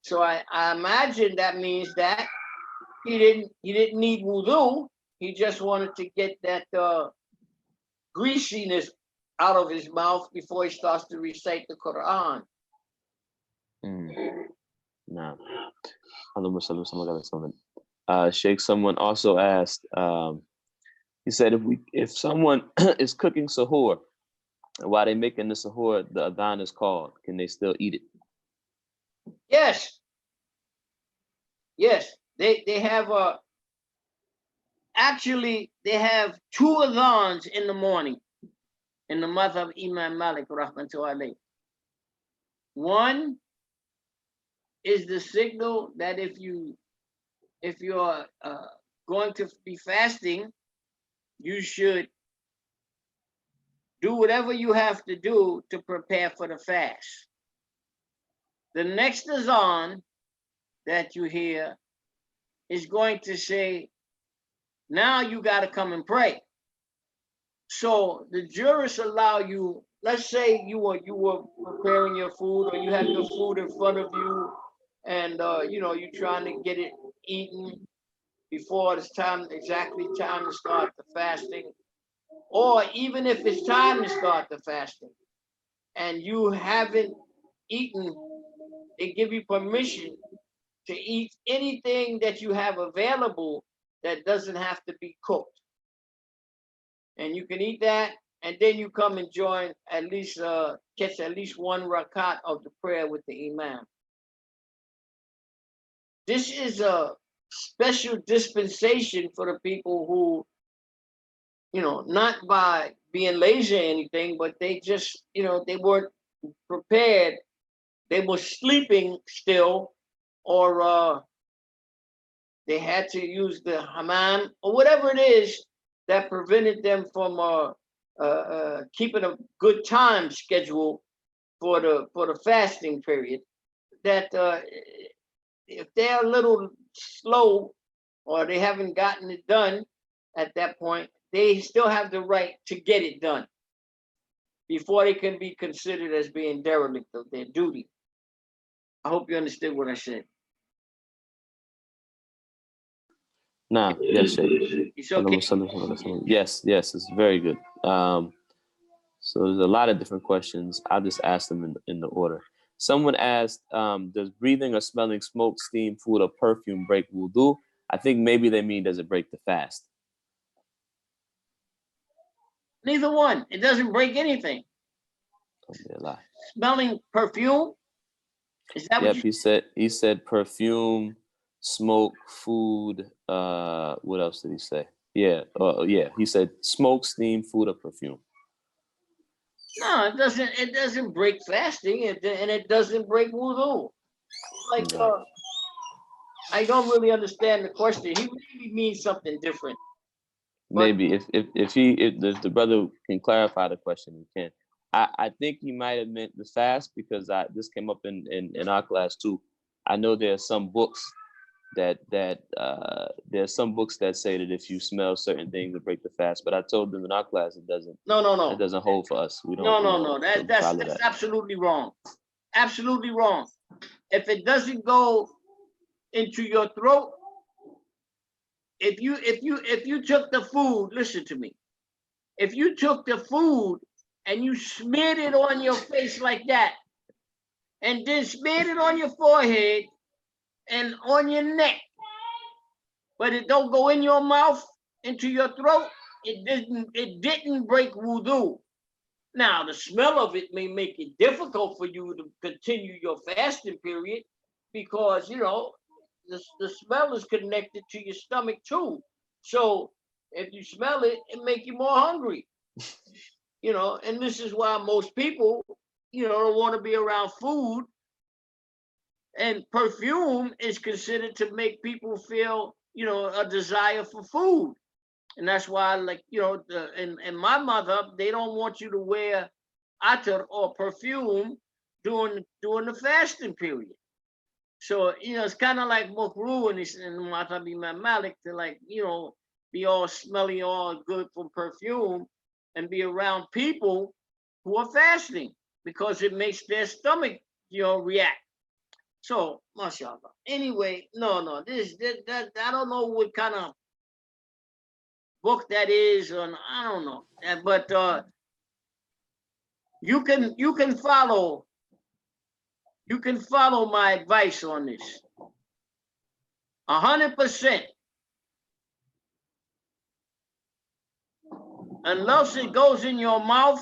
So I imagine that means that he didn't need wudu. He just wanted to get that greasiness out of his mouth before he starts to recite the Quran. No. Sheikh, someone also asked, he said, if someone is cooking sahur, while they're making the sahur, the adhan is called, can they still eat it? Yes. Yes. They have actually they have two adhans in the morning in the madhab Imam Malik rahmatullahi alayhi. One is the signal that if you're going to be fasting, you should do whatever you have to do to prepare for the fast. The next azan that you hear is going to say, now you got to come and pray. So the jurists allow you, let's say you were preparing your food, or you had your food in front of you, and you're trying to get it eaten before it's exactly time to start the fasting, or even if it's time to start the fasting and you haven't eaten, they give you permission to eat anything that you have available that doesn't have to be cooked. And you can eat that, and then you come and join, at least catch at least one rakat of the prayer with the imam. This is a special dispensation for the people who, not by being lazy or anything, but they just, they weren't prepared. They were sleeping still, or they had to use the hammam, or whatever it is that prevented them from keeping a good time schedule for the fasting period. That if they're a little slow, or they haven't gotten it done at that point, they still have the right to get it done before they can be considered as being derelict of their duty. I hope you understood what I said. Nah, yes, Shaykh. It's okay. Yes, it's very good. So there's a lot of different questions. I'll just ask them in the order. Someone asked, does breathing or smelling smoke, steam, food, or perfume break wudu? I think maybe they mean, does it break the fast? Neither one. It doesn't break anything. Smelling perfume? Is that what you he said perfume, smoke, food, what else did he say? He said smoke, steam, food, or perfume. No, it doesn't break fasting, and it doesn't break wudu. Like I don't really understand the question. He really means something different. Maybe if the brother can clarify the question, he can. I think he might have meant the fast, because this came up in our class too. I know there are some books that there's some books that say that if you smell certain things it break the fast, but I told them in our class it doesn't. No. It doesn't hold for us. We don't. No. That's absolutely wrong. Absolutely wrong. If it doesn't go into your throat, if you took the food, listen to me. If you took the food and you smeared it on your face like that, and then smeared it on your forehead and on your neck, but it don't go in your mouth, into your throat, it didn't break wudu. Now, the smell of it may make it difficult for you to continue your fasting period because, you know, the smell is connected to your stomach too. So if you smell it, it make you more hungry. You know, and this is why most people, you know, don't want to be around food. And perfume is considered to make people feel, you know, a desire for food. And that's why, like, you know, and my mother, they don't want you to wear attar or perfume during the fasting period. So, you know, it's kind of like Mokru and Matabi Malik to, like, you know, be all smelly, all good from perfume and be around people who are fasting because it makes their stomach, you know, react. So, mashallah. Anyway, no, that I don't know what kind of book that is, or I don't know. But you can follow my advice on this. 100%. Unless it goes in your mouth,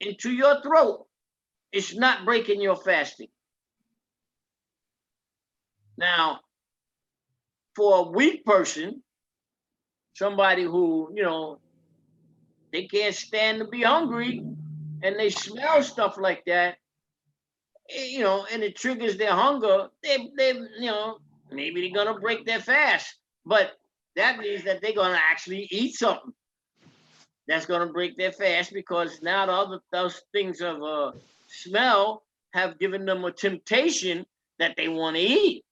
into your throat, it's not breaking your fasting. Now, for a weak person, somebody who, you know, they can't stand to be hungry and they smell stuff like that, you know, and it triggers their hunger, they you know, maybe they're gonna break their fast. But that means that they're gonna actually eat something that's gonna break their fast, because now those things of smell have given them a temptation that they want to eat.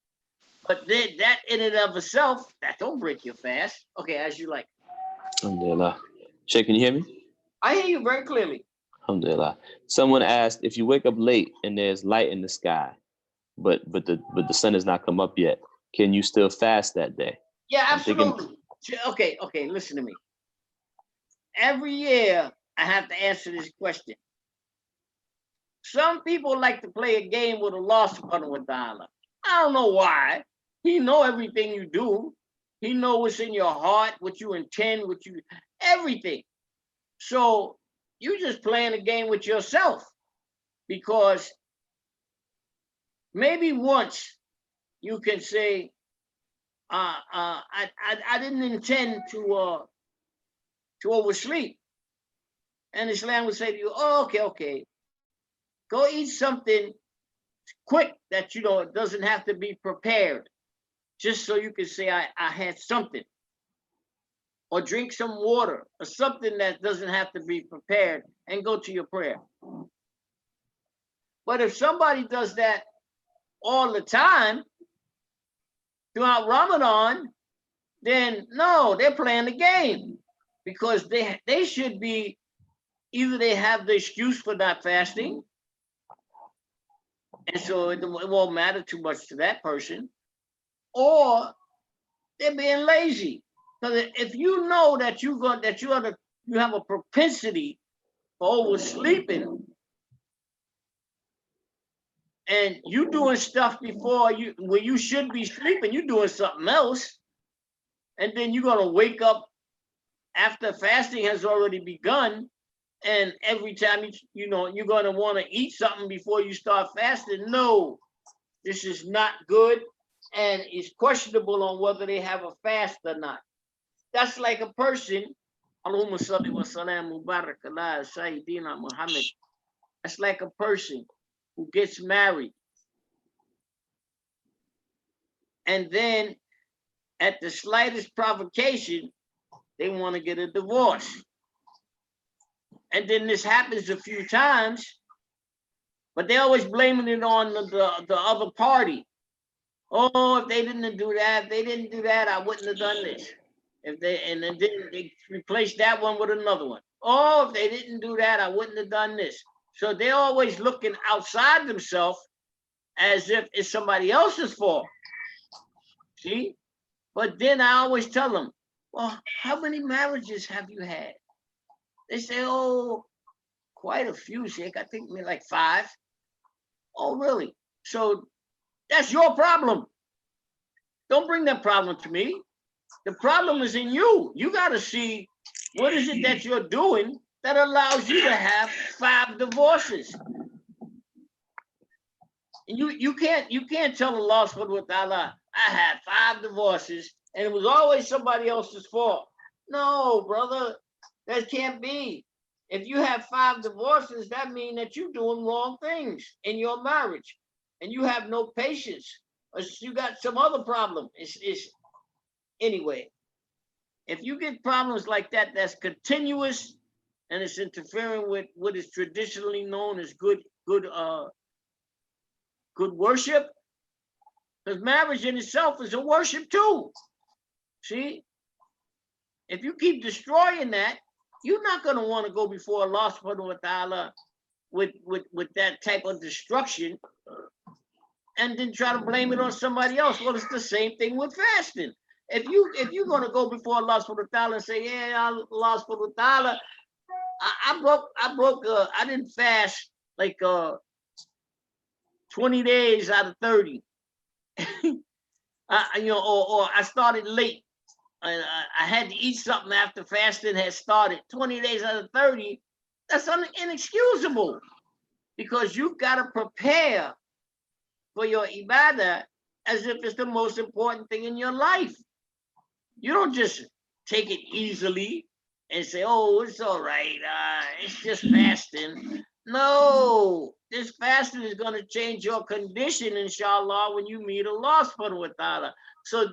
But that in and of itself, that don't break your fast. Okay, as you like. Alhamdulillah. Shaykh, can you hear me? I hear you very clearly. Alhamdulillah. Someone asked, if you wake up late and there's light in the sky, but the sun has not come up yet, can you still fast that day? Yeah, absolutely. Okay, listen to me. Every year I have to answer this question. Some people like to play a game with Allah subhanahu wa ta'ala. I don't know why. He know everything you do. He know what's in your heart, what you intend, everything. So you just playing a game with yourself, because maybe once you can say, I didn't intend to oversleep. And Islam would say to you, oh, okay. Go eat something quick that, you know, it doesn't have to be prepared, just so you can say I had something. Or drink some water, or something that doesn't have to be prepared, and go to your prayer. But if somebody does that all the time throughout Ramadan, then no, they're playing the game, because they should be, either they have the excuse for not fasting, and so it won't matter too much to that person, or they're being lazy. Because if you know that you have a propensity for oversleeping, and you doing stuff when you should be sleeping, you doing something else, and then you're gonna wake up after fasting has already begun, and every time you know you're gonna want to eat something before you start fasting. No, this is not good, and it's questionable on whether they have a fast or not. That's like a person, Allahumma salli wa salam mubarak ala Sayyidina Muhammad. That's like a person who gets married, and then at the slightest provocation, they want to get a divorce. And then this happens a few times, but they're always blaming it on the other party. Oh, if they didn't do that, I wouldn't have done this. And then they replace that one with another one. Oh, if they didn't do that, I wouldn't have done this. So they're always looking outside themselves as if it's somebody else's fault. See? But then I always tell them, well, how many marriages have you had? They say, oh, quite a few, Sheikh. I think maybe like 5. Oh, really? So that's your problem. Don't bring that problem to me. The problem is in you. You got to see what is it that you're doing that allows you to have 5 divorces. And you can't tell Allah subhanahu wa ta'ala, I had 5 divorces and it was always somebody else's fault. No, brother, that can't be. If you have 5 divorces, that means that you're doing wrong things in your marriage and you have no patience or you got some other problem. Anyway, if you get problems like that, that's continuous and it's interfering with what is traditionally known as good worship, because marriage in itself is a worship too. See, if you keep destroying that, you're not going to want to go before Allah subhanahu wa ta'ala with that type of destruction and then try to blame it on somebody else. Well, it's the same thing with fasting. If you're going to go before Allah subhanahu wa ta'ala and say, yeah, Allah subhanahu wa ta'ala, I didn't fast like 20 days out of 30. Or I started late. I had to eat something after fasting had started. 20 days out of 30, that's inexcusable because you've got to prepare for your ibadah as if it's the most important thing in your life. You don't just take it easily and say, oh, it's all right. It's just fasting. No, this fasting is going to change your condition, inshallah, when you meet Allah subhanahu wa ta'ala. So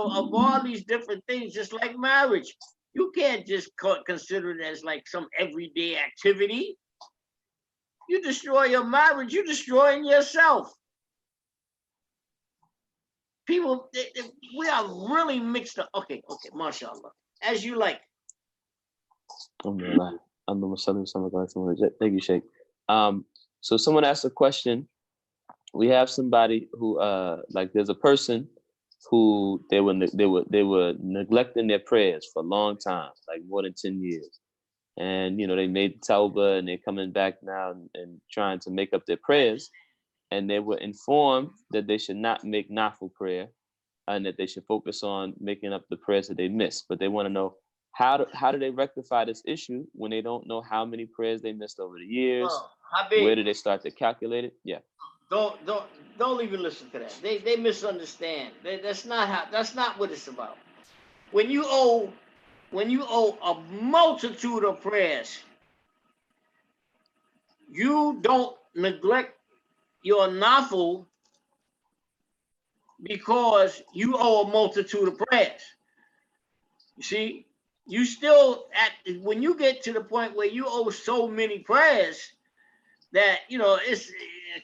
of all these different things, just like marriage, you can't just consider it as like some everyday activity. You destroy your marriage, you're destroying yourself. People, we are really mixed up. Okay, mashallah. As you like. Thank you, Shaykh. So someone asked a question. We have somebody who like there's a person who they were neglecting their prayers for a long time, like more than 10 years. And they made tawbah and they're coming back now and trying to make up their prayers. And they were informed that they should not make nafil prayer and that they should focus on making up the prayers that they missed. But they want to know how do they rectify this issue when they don't know how many prayers they missed over the years? Where do they start to calculate it? Yeah. Don't even listen to that. They misunderstand. That's not what it's about. When you owe a multitude of prayers, you don't neglect your nafil because you owe a multitude of prayers. You see, you still when you get to the point where you owe so many prayers that it's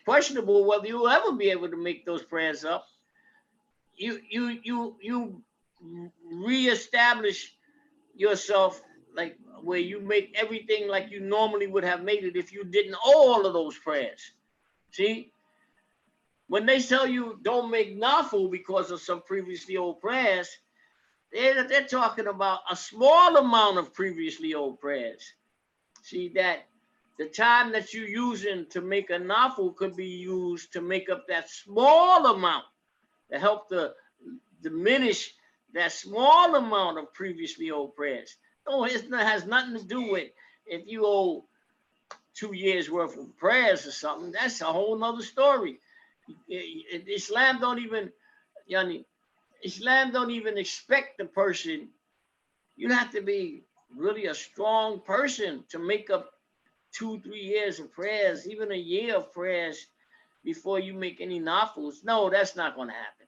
questionable whether you'll ever be able to make those prayers up. You reestablish yourself like where you make everything like you normally would have made it if you didn't owe all of those prayers. See, when they tell you don't make nafil because of some previously owed prayers, they're talking about a small amount of previously owed prayers. See, that the time that you're using to make a nafil could be used to make up that small amount to help to diminish that small amount of previously owed prayers. No, it has nothing to do with if you owe 2 years worth of prayers or something. That's a whole nother story. Islam don't even expect the person. You have to be really a strong person to make up 2-3 years of prayers, even a year of prayers before you make any nafils. No, that's not going to happen.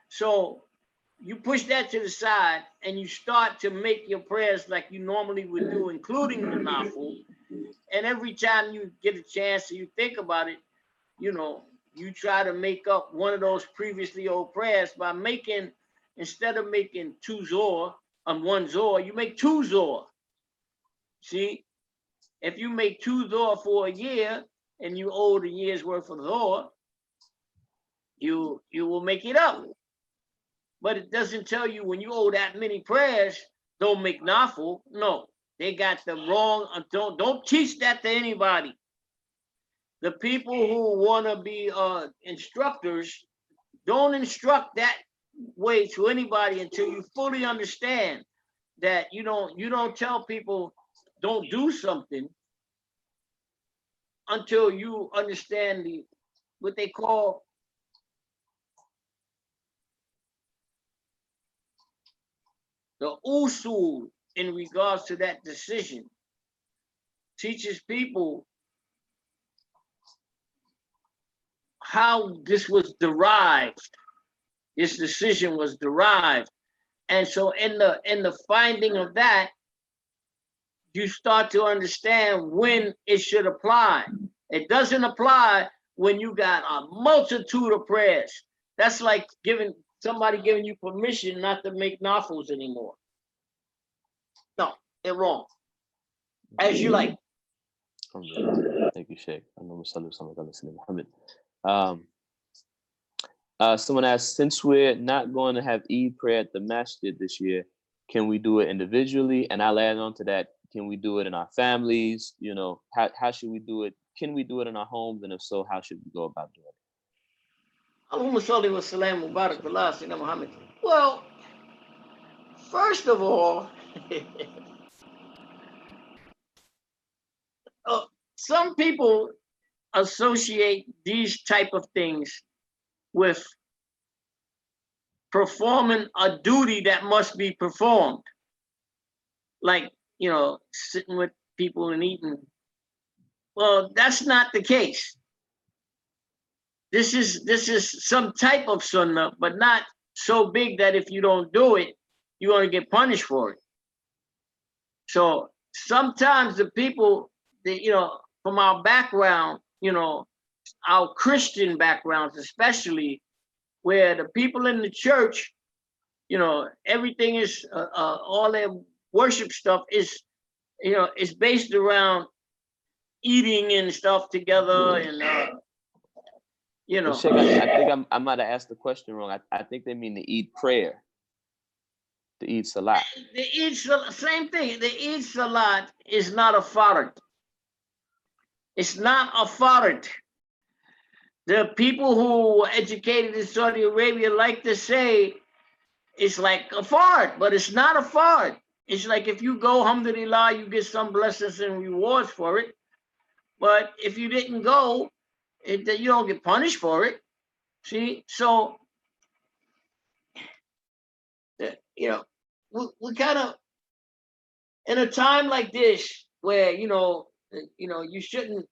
So you push that to the side and you start to make your prayers like you normally would do, including the nafil. And every time you get a chance or you think about it, you try to make up one of those previously owed prayers by making, instead of making 2 zor on 1 zor, you make 2 zor. See, if you make 2 zor for a year and you owe the year's worth of zor, you will make it up. But it doesn't tell you when you owe that many prayers, don't make nafil. No, they got the wrong. Don't teach that to anybody. The people who want to be instructors, don't instruct that way to anybody until you fully understand that you don't tell people don't do something until you understand what they call the usul in regards to that decision. Teaches people how this was derived. This decision was derived. And so in the finding of that, you start to understand when it should apply. It doesn't apply when you got a multitude of prayers. That's like somebody giving you permission not to make nafils anymore. No, they're wrong. As you like. Thank you, Shaykh. Someone asked, since we're not going to have Eid prayer at the masjid this year, can we do it individually? And I'll add on to that, can we do it in our families? You know, how should we do it? Can we do it in our homes? And if so, how should we go about doing it? Well, first of all, some people associate these type of things with performing a duty that must be performed, like, you know, sitting with people and eating. Well, that's not the case. This is some type of sunnah, but not so big that if you don't do it, you're going to get punished for it. So sometimes the people that, you know, from our background, you know, our Christian backgrounds especially, where the people in the church, you know, everything is, all their worship stuff is, you know, is based around eating and stuff together, and, you know. Sheikh, I think I might have asked the question wrong. I think they mean the Eid prayer, the Eid Salat. The Eid Salat, same thing. The Eid Salat is not a fard. It's not a fard. The people who were educated in Saudi Arabia like to say it's like a fard, but it's not a fard. It's like if you go, alhamdulillah, you get some blessings and rewards for it. But if you didn't go, you don't get punished for it. See, so, you know, we kind of, in a time like this where, you know, you shouldn't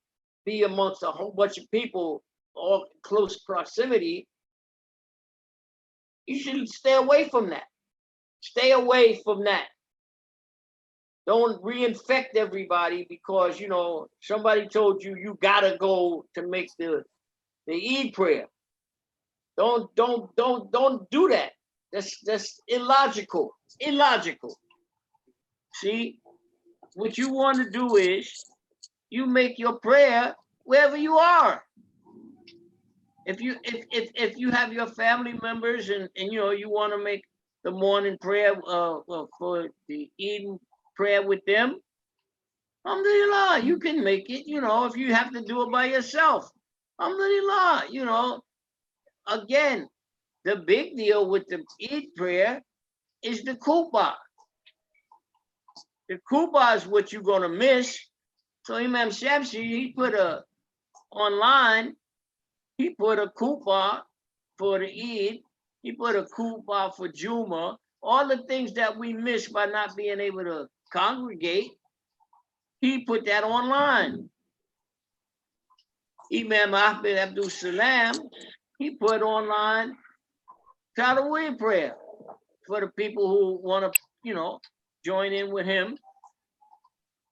be amongst a whole bunch of people all in close proximity, you should stay away from that. Stay away from that. Don't reinfect everybody because, you know, somebody told you you gotta go to make the Eid prayer. Don't do that. That's illogical. Illogical. See, what you want to do is you make your prayer wherever you are. If you have your family members and you know you want to make the morning prayer for the Eid prayer with them, alhamdulillah, you can make it. You know, if you have to do it by yourself, alhamdulillah, you know. Again, the big deal with the Eid prayer is the khutbah. The khutbah is what you're gonna miss. So Imam Shamsi, he put online, he put a khutbah for the Eid, he put a khutbah for Juma, all the things that we miss by not being able to congregate, he put that online. Imam Ahmed Abdul Salam, he put online Taraweeh prayer for the people who want to, you know, join in with him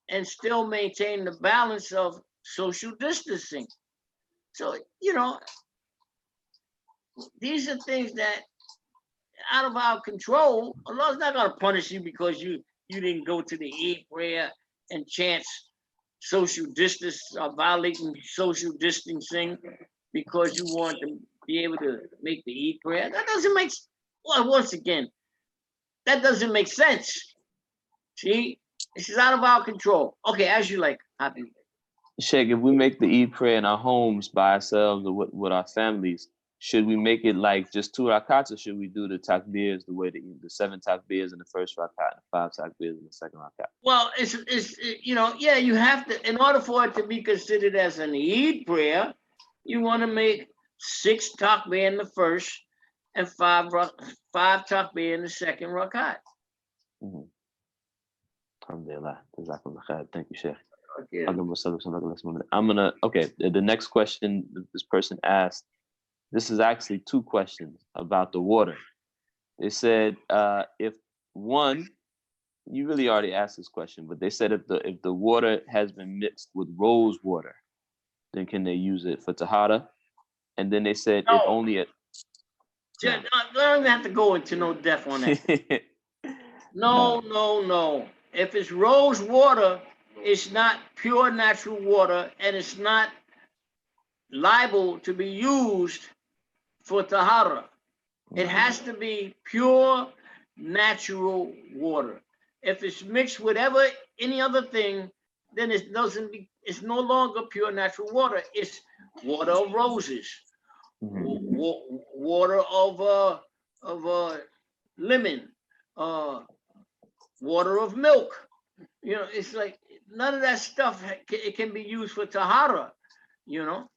and still maintain the balance of social distancing. So, you know, these are things that out of our control. Allah's not going to punish you because you didn't go to the Eid prayer and chant social distance, violating social distancing because you want to be able to make the Eid prayer. That doesn't make, well, once again, that doesn't make sense. See, this is out of our control. Okay, as you like, Happy. Sheikh, if we make the Eid prayer in our homes by ourselves or with our families, should we make it like just 2 rakats, or should we do the takbirs the way the 7 takbirs in the first rakat and 5 takbirs in the second rakat? Well, it's yeah, you have to, in order for it to be considered as an Eid prayer, you want to make 6 takbir in the first and 5 takbir in the second rakat. Alhamdulillah. Thank you, Shaykh. Okay. I'm gonna, okay, the next question this person asked, this is actually 2 questions about the water. They said, if one, you really already asked this question, but they said if the water has been mixed with rose water, then can they use it for tahara? And then they said if only it. I don't even have to go into no depth on that. No. If it's rose water, it's not pure natural water, and it's not liable to be used for tahara. It has to be pure natural water. If it's mixed with any other thing, then it's no longer pure natural water. It's water of roses, water of lemon, water of milk. It's like none of that stuff. It can be used for tahara.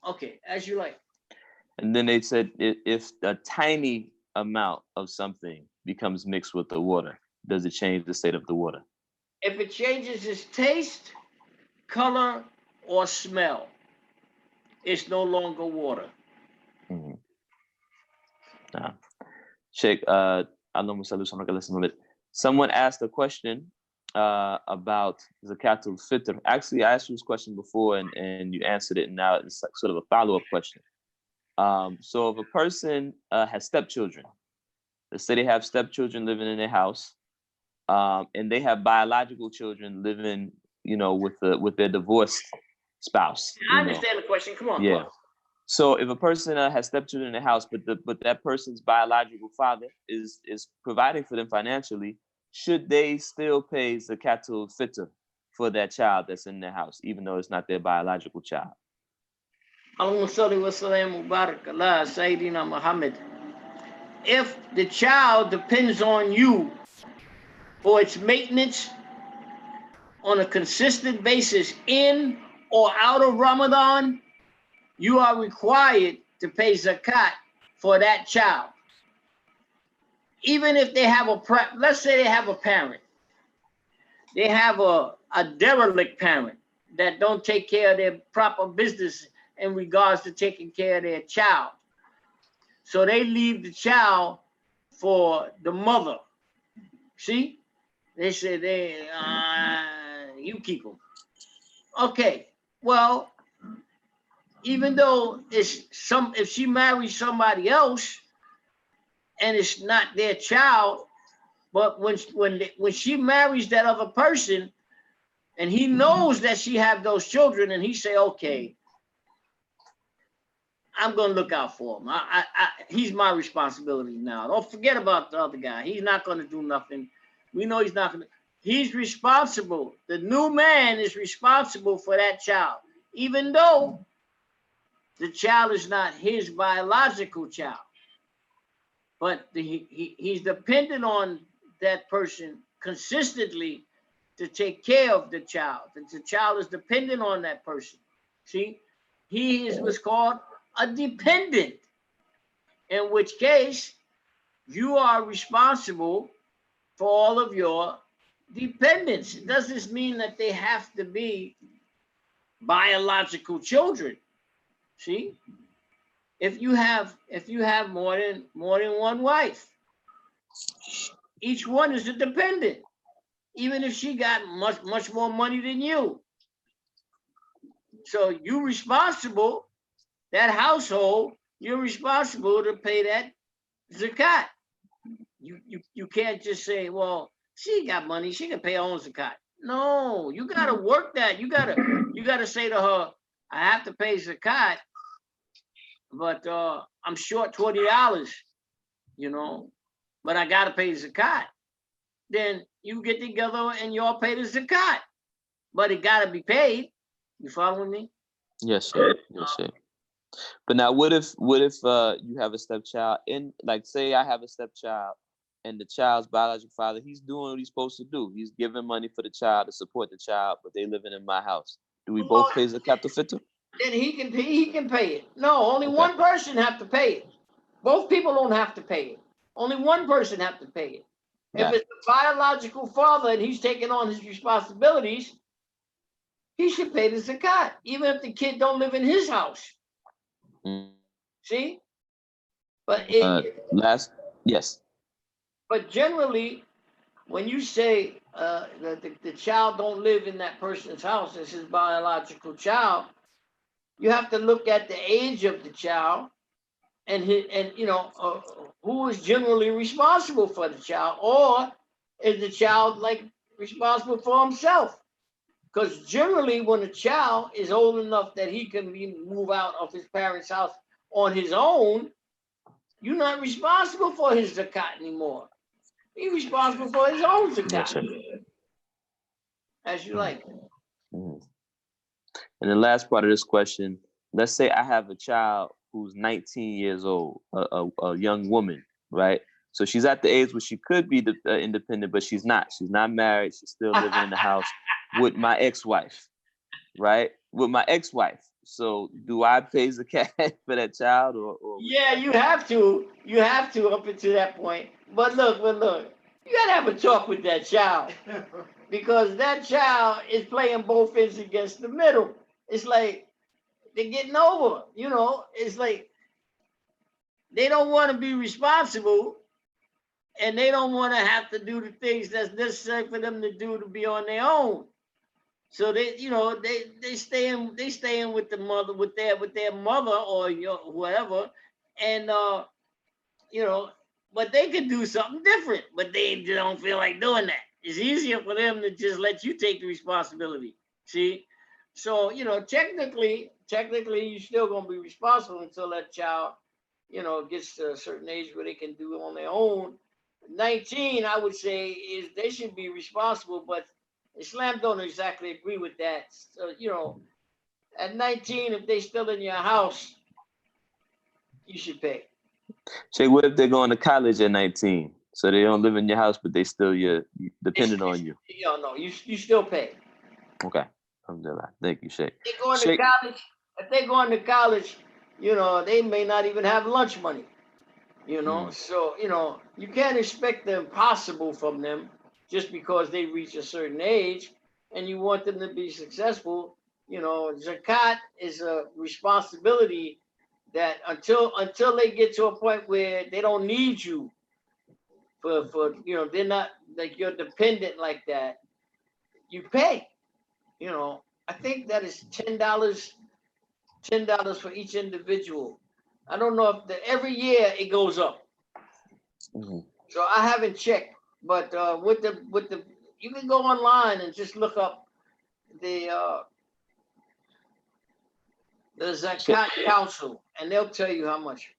Okay, as you like. And then they said if a tiny amount of something becomes mixed with the water, does it change the state of the water? If it changes its taste, color, or smell, it's no longer water. Shaykh, someone asked a question about zakatul fitr. Actually, I asked you this question before and you answered it, and now it's like sort of a follow-up question. So if a person has stepchildren, let's say they have stepchildren living in their house, and they have biological children living, with their divorced spouse. I understand the question. Come on. Yeah. So if a person has stepchildren in the house, but that person's biological father is providing for them financially, should they still pay zakatul fitr for that child that's in their house, even though it's not their biological child? If the child depends on you for its maintenance on a consistent basis in or out of Ramadan, you are required to pay zakat for that child. Even if they have let's say they have a parent. They have a derelict parent that don't take care of their proper business in regards to taking care of their child. So they leave the child for the mother. See? They say you keep them. Okay, well, even though if she marries somebody else and it's not their child, but when she marries that other person and he knows that she have those children and he say, okay, I'm gonna look out for him. He's my responsibility now. Don't forget about the other guy. He's not gonna do nothing. We know he's not gonna. He's responsible. The new man is responsible for that child, even though the child is not his biological child. But he's dependent on that person consistently to take care of the child. The child is dependent on that person. See, he is what's called a dependent, in which case you are responsible for all of your dependents. It doesn't mean that they have to be biological children. See, if you have more than one wife, each one is a dependent, even if she got much more money than you. So you're responsible. That household, you're responsible to pay that zakat. You can't just say, well, she got money, she can pay her own zakat. No, you gotta work that. You gotta say to her, I have to pay zakat, but I'm short $20, but I gotta pay zakat. Then you get together and y'all pay the zakat, but it gotta be paid. You following me? Yes, sir. Yes, sir. But now, what if you have a stepchild, and like say I have a stepchild, and the child's biological father, he's doing what he's supposed to do. He's giving money for the child to support the child, but they living in my house. Do we both pay zakat al-fitr? Then he can pay it. No, only one person have to pay it. Both people don't have to pay it. Only one person have to pay it. If it's the biological father and he's taking on his responsibilities, he should pay the zakat, even if the kid don't live in his house. See? But yes. But generally, when you say that the child don't live in that person's house, it's his biological child, you have to look at the age of the child and who is generally responsible for the child, or is the child like responsible for himself? Because generally, when a child is old enough that he can move out of his parents' house on his own, you're not responsible for his zakat anymore. He's responsible for his own zakat. As you like. And the last part of this question, let's say I have a child who's 19 years old, a young woman, right? So she's at the age where she could be independent, but she's not. She's not married. She's still living in the house with my ex-wife, right? With my ex-wife. So do I pay zakat for that child, or? Yeah, you have to. You have to up until that point. But look, you gotta have a talk with that child, because that child is playing both ends against the middle. It's like they're getting over. It's like they don't want to be responsible, and they don't want to have to do the things that's necessary for them to do to be on their own. So they stay in with the mother, with their mother or whoever, and but they could do something different, but they don't feel like doing that. It's easier for them to just let you take the responsibility. See, so technically, you're still gonna be responsible until that child, gets to a certain age where they can do it on their own. 19, I would say, is they should be responsible, but Islam don't exactly agree with that. So, at 19, if they still in your house, you should pay. Shaykh, what if they're going to college at 19? So they don't live in your house, but they still dependent on you. No, you still pay. Okay. Alhamdulillah. Thank you, Shaykh. If they're going to college, they may not even have lunch money. So you can't expect the impossible from them just because they reach a certain age, and you want them to be successful. Zakat is a responsibility that until they get to a point where they don't need you for they're not like you're dependent like that, you pay. I think that is $10 for each individual. I don't know if every year it goes up. So I haven't checked, but with the you can go online and just look up the Zakat Council, and they'll tell you how much.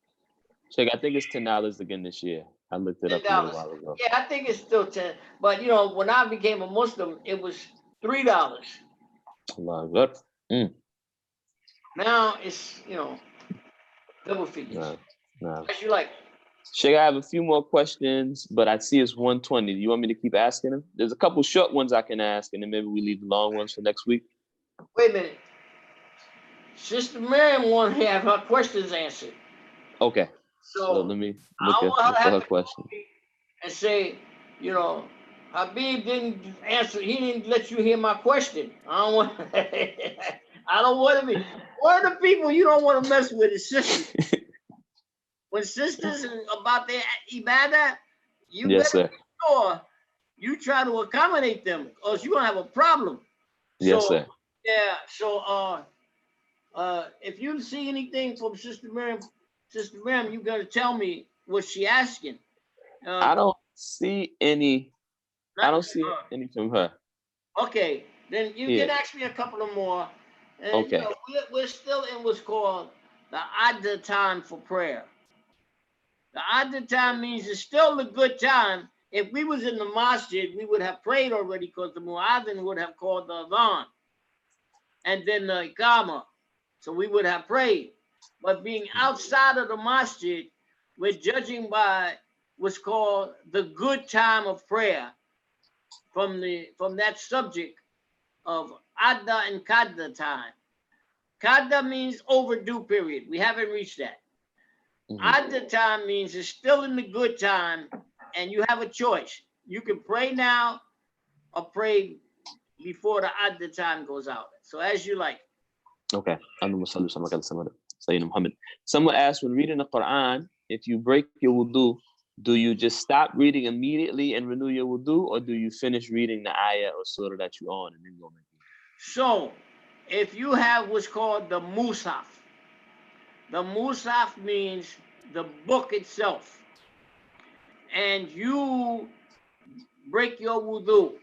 Check, I think it's $10 again this year. I looked it up a little while ago. Yeah, I think it's still 10. But when I became a Muslim, it was $3. Allah. Now it's double figures. Nah. As you like. Shaykh, I have a few more questions, but I see it's 1:20. Do you want me to keep asking them? There's a couple short ones I can ask, and then maybe we leave the long ones for next week. Wait a minute. Sister Miriam wants to have her questions answered. Okay. So let me look at her question. And say, Habib didn't answer. He didn't let you hear my question. I don't want to be. One of the people you don't want to mess with is sisters. When sisters are about their ibadah, you better make sure you try to accommodate them, or else you're gonna have a problem. Yes, sir. Yeah. So if you see anything from Sister Miriam, you gotta tell me what she asking. I don't see any. I don't see any from her. Okay, then you can ask me a couple of more. And, okay. We're still in what's called the Adha time for prayer. The Adha time means it's still a good time. If we was in the masjid, we would have prayed already, because the muadhin would have called the adhan and then the iqama. So we would have prayed. But being outside of the masjid, we're judging by what's called the good time of prayer from that subject of adda and kadda time. Kadda means overdue period. We haven't reached that. Adda time means it's still in the good time, and you have a choice. You can pray now or pray before the adda time goes out. So as you like. Okay. Someone asked, when reading the Quran, if you break your wudu, do you just stop reading immediately and renew your wudu, or do you finish reading the ayah or surah that you're on and then go make it? So, if you have what's called the Musaf means the book itself, and you break your wudu.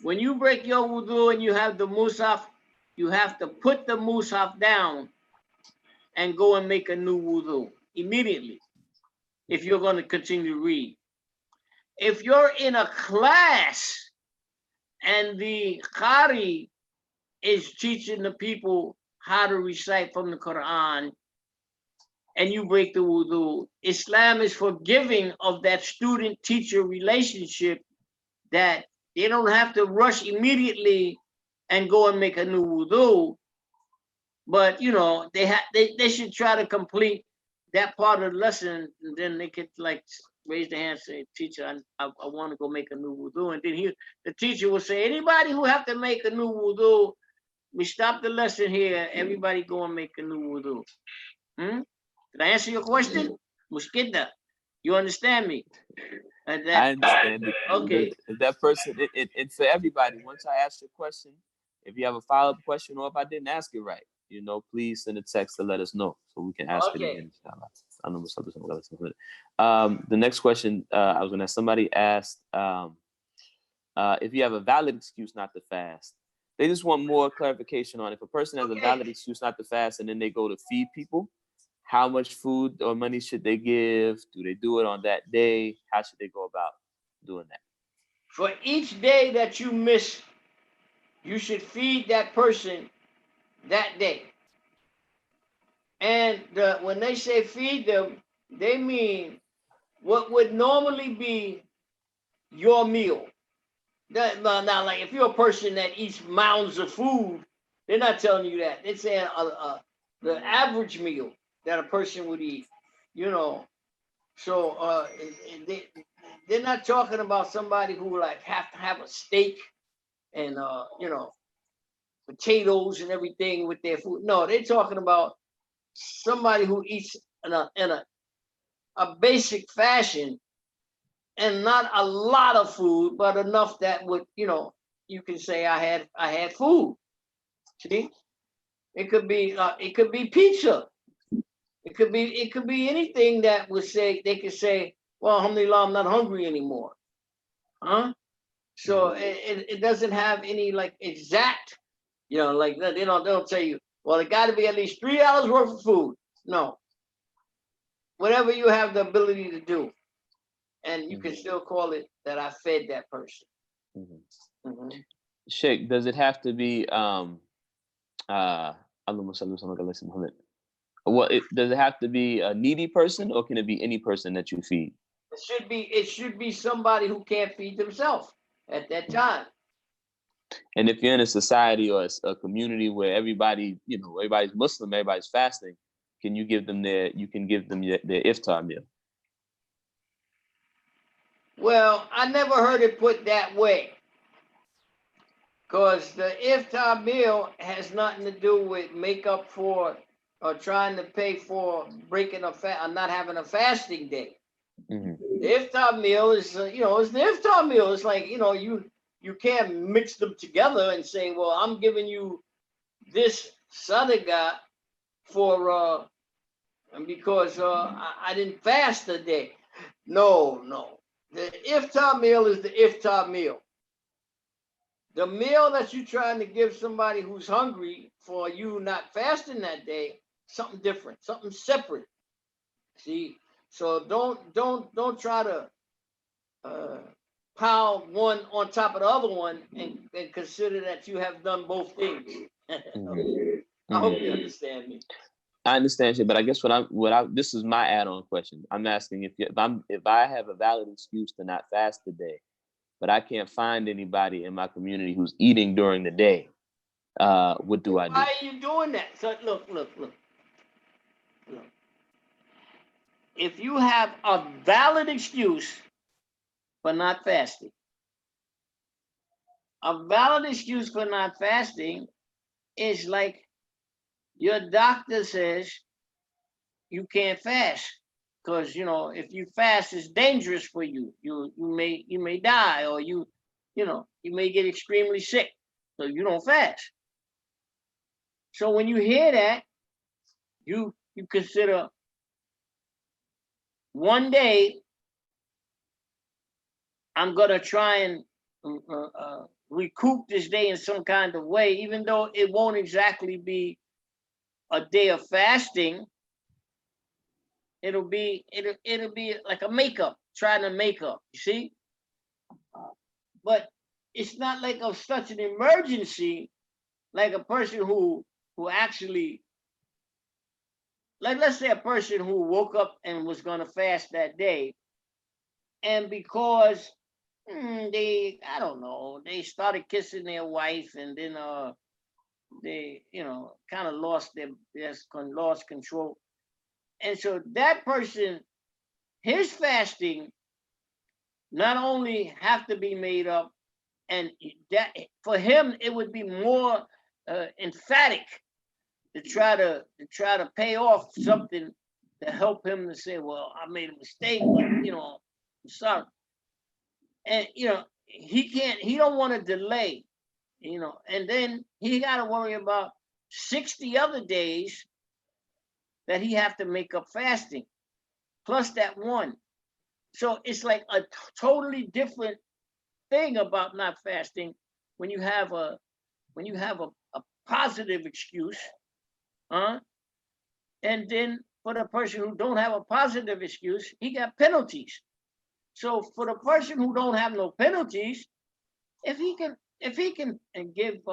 When you break your wudu and you have the Musaf, you have to put the Musaf down and go and make a new wudu immediately if you're going to continue to read. If you're in a class and the Qari is teaching the people how to recite from the Quran and you break the wudu, Islam is forgiving of that student-teacher relationship, that they don't have to rush immediately and go and make a new wudu, but you know, they should try to complete that part of the lesson, and then they could like raise their hand and say, teacher, I want to go make a new wudu. And then the teacher will say, anybody who have to make a new wudu, we stop the lesson here, everybody go and make a new wudu. Did I answer your question? Mushkida, you understand me? I understand it. Okay. That person, it's for everybody. Once I ask your question, if you have a follow-up question or if I didn't ask it right, you know, please send a text to let us know so we can ask it again. The next question I was going to ask, somebody asked if you have a valid excuse not to fast. They just want more clarification on if a person has a valid excuse not to fast and then they go to feed people, how much food or money should they give? Do they do it on that day? How should they go about doing that? For each day that you miss, you should feed that person that day. And when they say feed them, they mean what would normally be your meal. Now, like if you're a person that eats mounds of food, they're not telling you that. They're saying the average meal that a person would eat, you know. So they're not talking about somebody who like have to have a steak and you know, potatoes and everything with their food. No, they're talking about somebody who eats in a basic fashion and not a lot of food, but enough that would, you know, you can say I had food. See, it could be pizza. It could be anything that would say, they could say, well, alhamdulillah, I'm not hungry anymore. So it doesn't have any like exact, you know, like they don't tell you, well, it got to be at least $3 worth of food. No, whatever you have the ability to do, and you can still call it that I fed that person. Shaykh, does it have to be does it have to be a needy person, or can it be any person that you feed? It should be somebody who can't feed themselves at that time. And if you're in a society or a community where everybody, you know, everybody's Muslim, everybody's fasting, can you give them their iftar meal? Well, I never heard it put that way, because the iftar meal has nothing to do with make up for or trying to pay for breaking a fast or not having a fasting day. The iftar meal is, you know, it's the iftar meal. It's like, you know, you can't mix them together and say, well, I'm giving you this sadaqah for because I didn't fast a day. No. The iftar meal is the iftar meal. The meal that you're trying to give somebody who's hungry for you not fasting that day, something different, something separate. See, so don't try to pile one on top of the other one and consider that you have done both things. I hope you understand me. I understand you, but I guess this is my add-on question. I'm asking if I have a valid excuse to not fast today, but I can't find anybody in my community who's eating during the day. What do I do? Why are you doing that? So look. If you have a valid excuse for not fasting, a valid excuse for not fasting is like your doctor says you can't fast because if you fast, it's dangerous for you. You may die, or you may get extremely sick, so you don't fast. So when you hear that, you consider one day I'm gonna try and recoup this day in some kind of way, even though it won't exactly be a day of fasting. It'll be like a makeup, trying to make up, you see? But it's not like of such an emergency, like a person who actually, like let's say a person who woke up and was gonna fast that day, and because they started kissing their wife, and then they kind of lost control. And so that person, his fasting not only have to be made up, and that for him it would be more emphatic to try to pay off something to help him to say, well, I made a mistake, but I'm sorry. And he don't want to delay, and then he got to worry about 60 other days that he have to make up fasting, plus that one. So it's like a totally different thing about not fasting when you have a positive excuse, and then for the person who don't have a positive excuse, he got penalties. So for the person who don't have no penalties, if he can give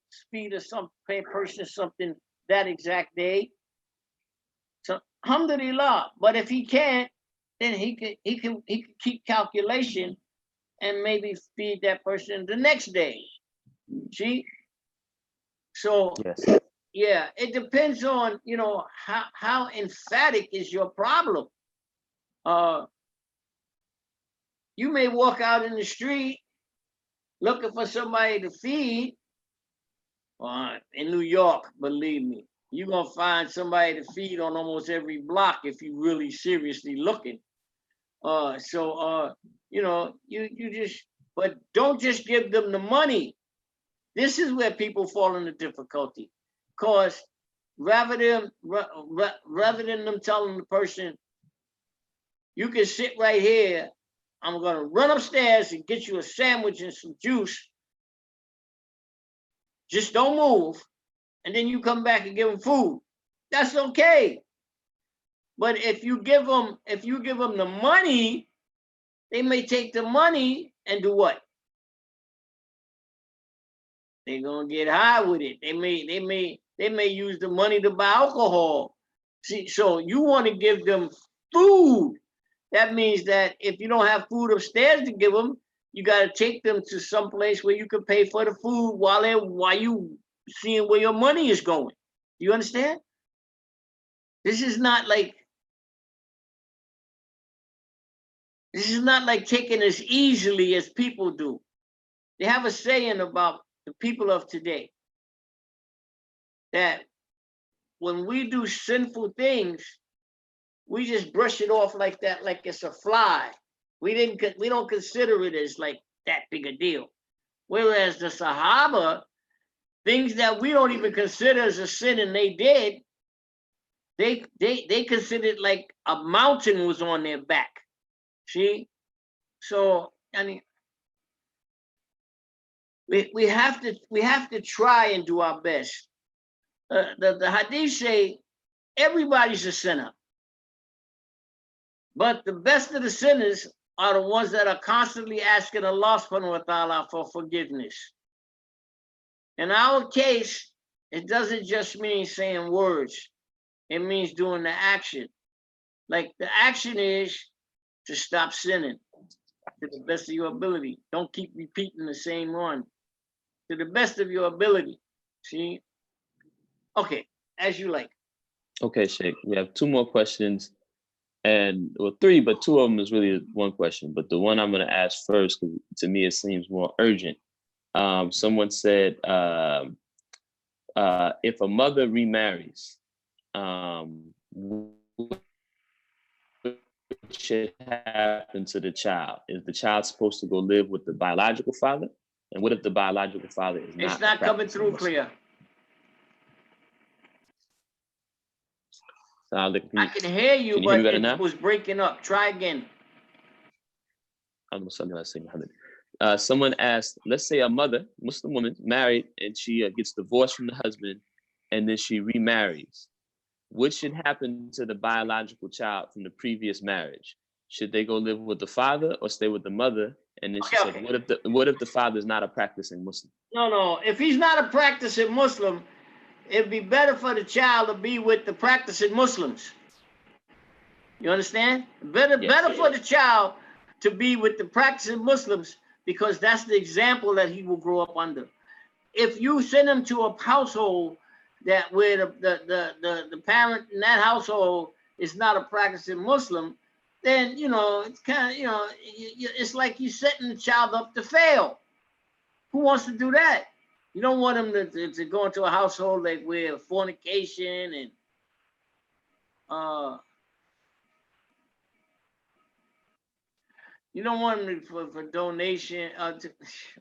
speed or some person something that exact day, so alhamdulillah. But if he can't, then he can keep calculation and maybe feed that person the next day. See? So yes. Yeah, it depends on how emphatic is your problem. You may walk out in the street looking for somebody to feed. In New York, believe me, you're gonna find somebody to feed on almost every block if you're really seriously looking. You just, but don't just give them the money. This is where people fall into difficulty, because rather than them telling the person, you can sit right here, I'm gonna run upstairs and get you a sandwich and some juice, just don't move, and then you come back and give them food. That's okay. But if you give them the money, they may take the money and do what? They're gonna get high with it. They may use the money to buy alcohol. See, so you want to give them food. That means that if you don't have food upstairs to give them, you got to take them to some place where you can pay for the food while you seeing where your money is going. Do you understand? This is not like taking as easily as people do. They have a saying about the people of today that when we do sinful things, we just brush it off like that, like it's a fly. We don't consider it as like that big a deal. Whereas the Sahaba, things that we don't even consider as a sin and they did, they considered like a mountain was on their back. See? So I mean, we have to try and do our best. The hadith say everybody's a sinner, but the best of the sinners are the ones that are constantly asking Allah subhanahu wa ta'ala for forgiveness. In our case, it doesn't just mean saying words. It means doing the action. Like the action is to stop sinning to the best of your ability. Don't keep repeating the same one to the best of your ability. See? Okay, as you like. Okay, Shaykh. We have 2 more questions, and well, 3, but 2 of them is really 1 question. But the one I'm going to ask first, because to me it seems more urgent. Someone said, if a mother remarries, what should happen to the child? Is the child supposed to go live with the biological father? And what if the biological father is not? It's not coming through clear. I can hear you, but it was breaking up. Try again. Someone asked, let's say a mother, Muslim woman, married, and she gets divorced from the husband, and then she remarries. What should happen to the biological child from the previous marriage? Should they go live with the father or stay with the mother? And then she said, what if the father is not a practicing Muslim? No. If he's not a practicing Muslim, it'd be better for the child to be with the practicing Muslims. You understand? Better for the child to be with the practicing Muslims, because that's the example that he will grow up under. If you send him to a household that where the parent in that household is not a practicing Muslim, then it's kind of it's like you're setting the child up to fail. Who wants to do that? You don't want him to go into a household like where fornication and you don't want him for donation. I'm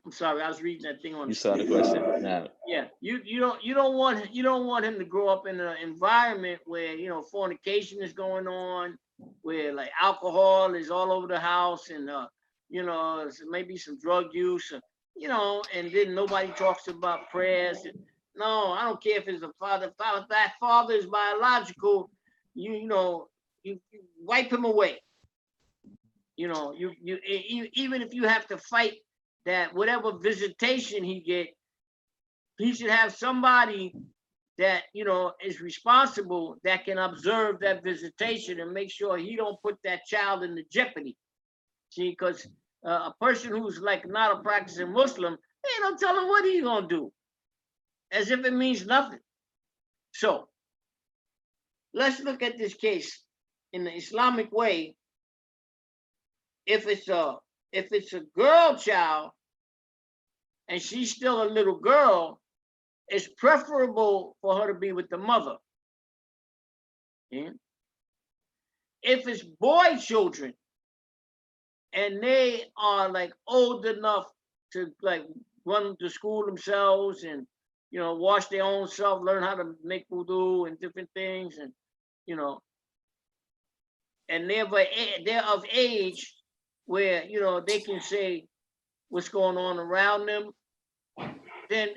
sorry, I was reading that thing on. You saw the question. No. Yeah, you don't want him to grow up in an environment where fornication is going on, where like alcohol is all over the house, and maybe some drug use. And then nobody talks about prayers. No, I don't care if it's a father. If that father is biological, you wipe him away. You even if you have to fight that whatever visitation he get, he should have somebody that is responsible that can observe that visitation and make sure he don't put that child into jeopardy. See, because a person who's like not a practicing Muslim, they don't tell him what he's gonna do, as if it means nothing. So let's look at this case in the Islamic way. If it's a girl child and she's still a little girl, it's preferable for her to be with the mother. Yeah? If it's boy children and they are like old enough to like run to school themselves and wash their own self, learn how to make wudu and different things, and and they're of age where they can say what's going on around them, then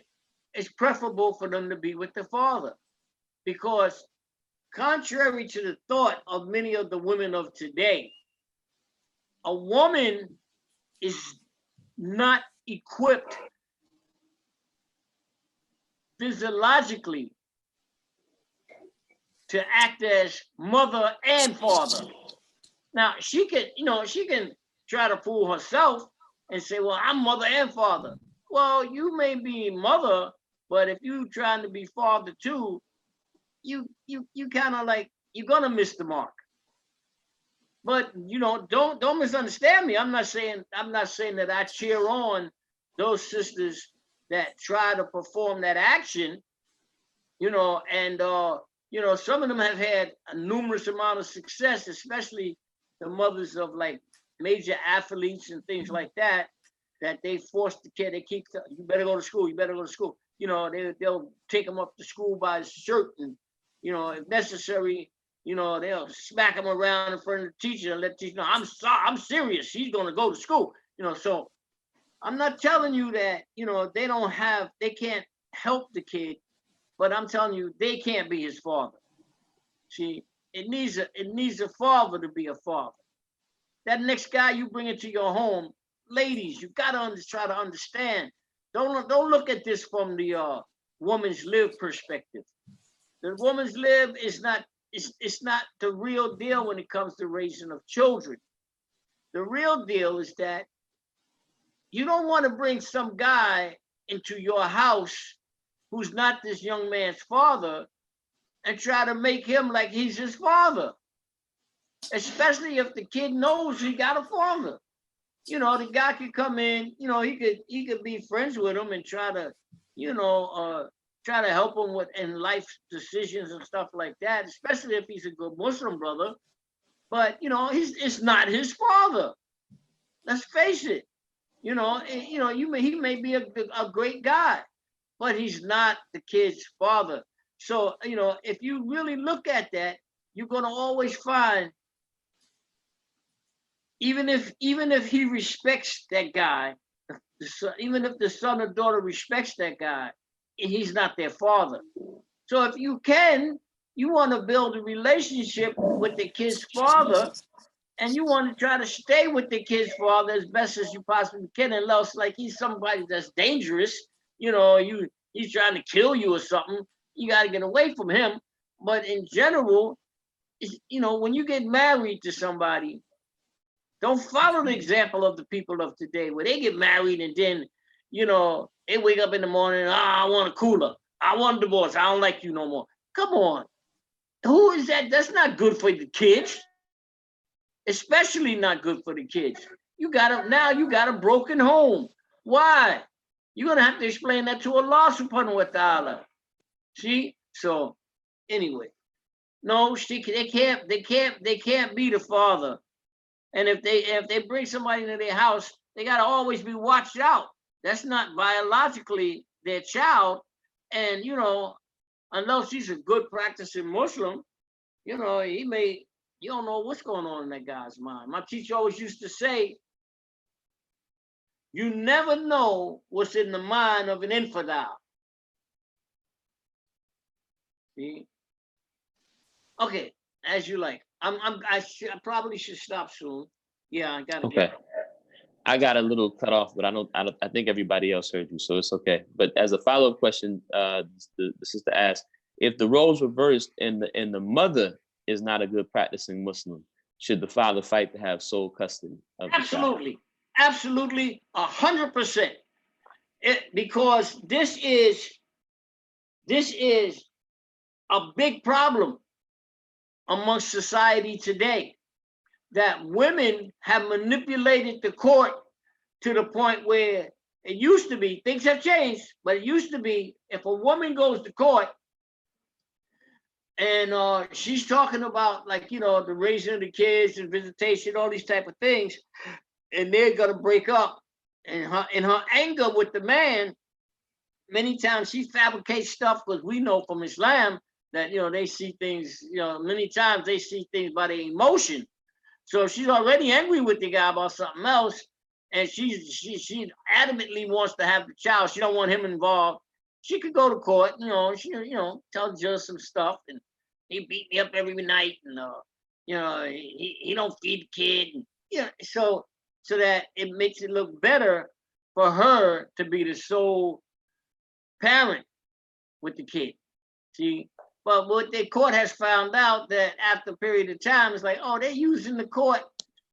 it's preferable for them to be with the father. Because contrary to the thought of many of the women of today, a woman is not equipped physiologically to act as mother and father. Now she can try to fool herself and say, well, I'm mother and father. Well, you may be mother, but if you trying to be father too, you kind of like, you're gonna miss the mark. But don't misunderstand me. I'm not saying that I cheer on those sisters that try to perform that action, and some of them have had a numerous amount of success, especially the mothers of like major athletes and things like that they force the kid, they keep, you better go to school, they'll take them up to school by his shirt, and if necessary, they'll smack him around in front of the teacher and let the teacher know, I'm serious, he's going to go to school. So I'm not telling you that they can't help the kid, but I'm telling you they can't be his father. See, it needs a father to be a father. That next guy you bring into your home, ladies, you gotta try to understand. Don't look at this from the woman's lib perspective. The woman's lib is not it's not the real deal when it comes to raising of children. The real deal is that you don't want to bring some guy into your house who's not this young man's father and try to make him like he's his father, especially if the kid knows he got a father. You know, the guy could come in, you know, he could be friends with him and try to, you know, try to help him with in life decisions and stuff like that, especially if he's a good Muslim brother. But you know, it's not his father. Let's face it. You know, he may be a great guy, but he's not the kid's father. So, you know, if you really look at that, you're gonna always find, even if he respects that guy, even if the son or daughter respects that guy, he's not their father. So if you want to build a relationship with the kid's father, and you want to try to stay with the kid's father as best as you possibly can, unless like he's somebody that's dangerous, you know, he's trying to kill you or something, you got to get away from him. But in general, you know, when you get married to somebody, don't follow the example of the people of today where they get married and then, you know, they wake up in the morning, I want a cooler, I want a divorce, I don't like you no more. Come on. Who is that? That's not good for the kids. Especially not good for the kids. You got a broken home. Why? You're gonna have to explain that to Allah subhanahu wa ta'ala. See? So anyway, no, they can't be the father. And if they bring somebody into their house, they gotta always be watched out. That's not biologically their child. And you know, unless he's a good practicing Muslim, you know, you don't know what's going on in that guy's mind. My teacher always used to say, you never know what's in the mind of an infidel. See? Okay, as you like. I probably should stop soon. Yeah, I gotta Okay. I got a little cut off, but I think everybody else heard you, so it's okay. But as a follow-up question, the sister asked, if the roles reversed and the mother is not a good practicing Muslim, should the father fight to have sole custody of the child? Absolutely, 100%. Because this is a big problem amongst society today, that women have manipulated the court to the point where it used to be, things have changed, but it used to be, if a woman goes to court and she's talking about, like, you know, the raising of the kids and visitation, all these type of things, and they're gonna break up, and in her anger with the man, many times she fabricates stuff, because we know from Islam that, you know, they see things, you know, many times they see things by their emotion. So if she's already angry with the guy about something else, and she adamantly wants to have the child, she don't want him involved, she could go to court, you know, she, you know, tell the judge some stuff, and he beat me up every night, and you know, he don't feed the kid, and, you know, so that it makes it look better for her to be the sole parent with the kid. See, but what the court has found out, that after a period of time, it's like, oh, they're using the court,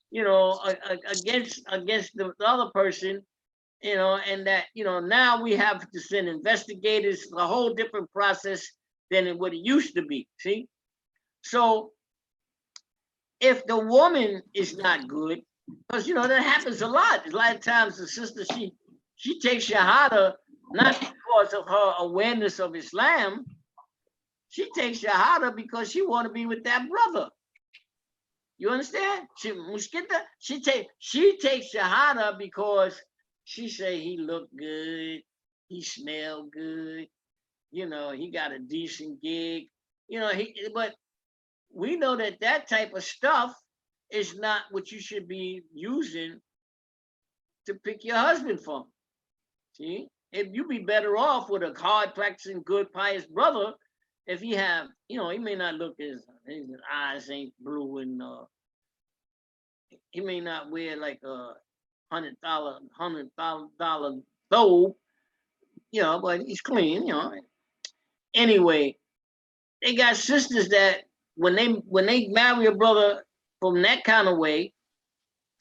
you know, against the other person, you know, and that, you know, now we have to send investigators, a whole different process than what it used to be. See, so if the woman is not good, because, you know, that happens a lot. A lot of times the sister, she takes shahada not because of her awareness of Islam. She takes shahada because she want to be with that brother. You understand? She takes shahada because she say he look good, he smell good, you know, he got a decent gig, you know, but we know that type of stuff is not what you should be using to pick your husband from. See, if you be better off with a hard practicing, good, pious brother, if he have, you know, he may not look his eyes ain't blue, and he may not wear like a $100 thobe, you know, but he's clean, you know. Anyway, they got sisters that when they marry a brother from that kind of way,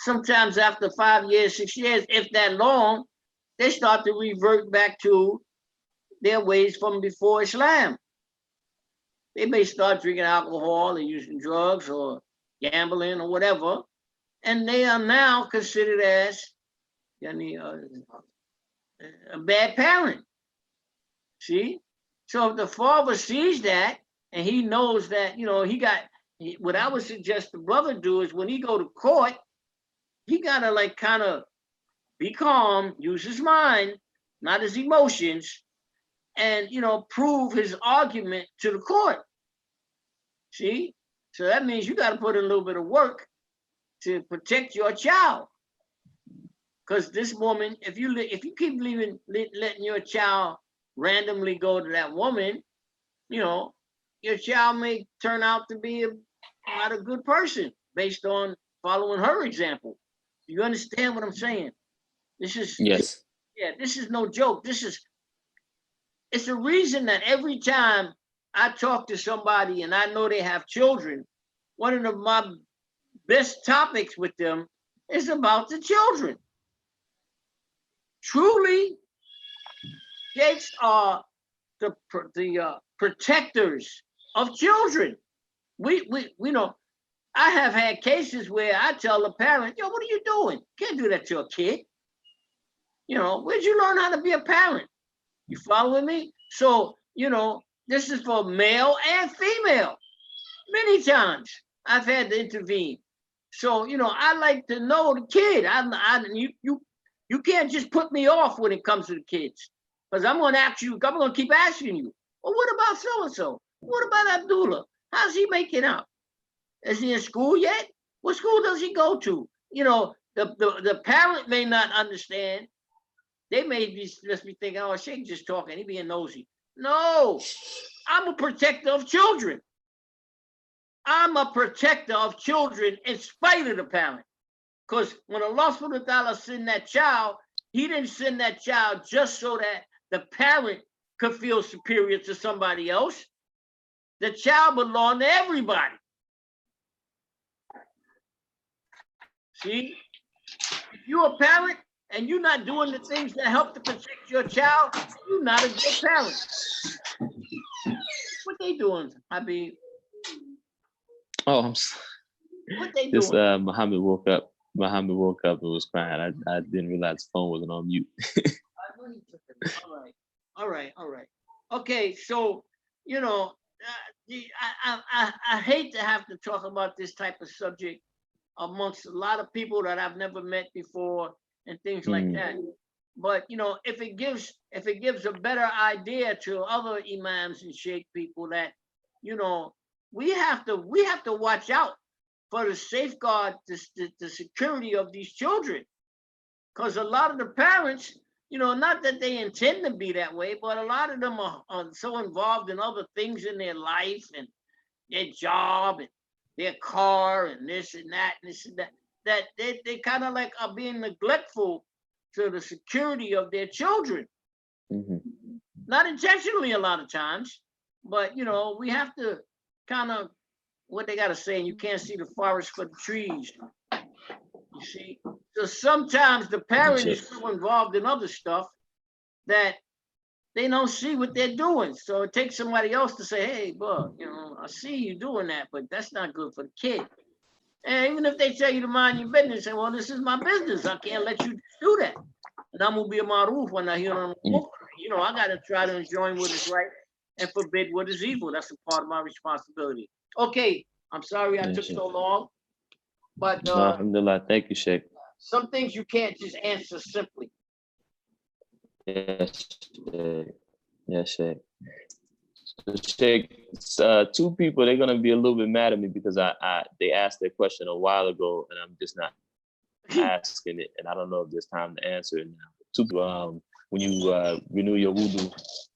sometimes after 5 years, 6 years, if that long, they start to revert back to their ways from before Islam. They may start drinking alcohol or using drugs or gambling or whatever, and they are now considered as a bad parent. See? So if the father sees that and he knows that, what I would suggest the brother do is when he go to court, he gotta like kind of be calm, use his mind, not his emotions, and prove his argument to the court. See? So that means you gotta put in a little bit of work to protect your child. Because this woman, if you keep letting your child randomly go to that woman, your child may turn out to be not a good person based on following her example. Do you understand what I'm saying? This is yes. This is no joke. It's a reason that every time I talk to somebody and I know they have children, one of my best topics with them is about the children. Truly, sheikhs are the protectors of children. We know. I have had cases where I tell the parent, "Yo, what are you doing? Can't do that to a kid. Where'd you learn how to be a parent?" You following me? So, this is for male and female. Many times I've had to intervene. So, I like to know the kid. You can't just put me off when it comes to the kids. Because I'm going to keep asking you, well, what about so-and-so? What about Abdullah? How's he making out? Is he in school yet? What school does he go to? The parent may not understand. They may just be thinking, oh, Shaykh just talking, he being nosy. No, I'm a protector of children. I'm a protector of children in spite of the parent. Because when Allah subhanahu wa ta'ala sent that child, he didn't send that child just so that the parent could feel superior to somebody else. The child belonged to everybody. See, if you're a parent and you're not doing the things that help to protect your child, you're not a good parent. What they doing, Habib? Oh, I'm sorry. What they doing? Muhammad woke up and was crying. I didn't realize the phone wasn't on mute. All right. Okay, so I hate to have to talk about this type of subject amongst a lot of people that I've never met before and things like that. But if it gives a better idea to other imams and sheikh people that we have to watch out for the safeguard, the security of these children, because a lot of the parents, not that they intend to be that way, but a lot of them are so involved in other things in their life and their job and their car and this and that and this and that, that they kind of like are being neglectful to the security of their children. Not intentionally a lot of times, but we have to kind of, what they got to say, you can't see the forest for the trees. You see? So sometimes the parent is so involved in other stuff that they don't see what they're doing. So it takes somebody else to say, hey, bro, I see you doing that, but that's not good for the kid. And even if they tell you to mind your business, say, well, this is my business. I can't let you do that. And I'm going to be a maruf when I hear them. I got to try to enjoin what is right and forbid what is evil. That's a part of my responsibility. Okay, I'm sorry I took so long. But alhamdulillah, thank you, Shaykh. Some things you can't just answer simply. Yes, Shaykh. So Shaykh, two people, they're gonna be a little bit mad at me because they asked their question a while ago and I'm just not asking it, and I don't know if there's time to answer it now. Two people, when you renew your wudu,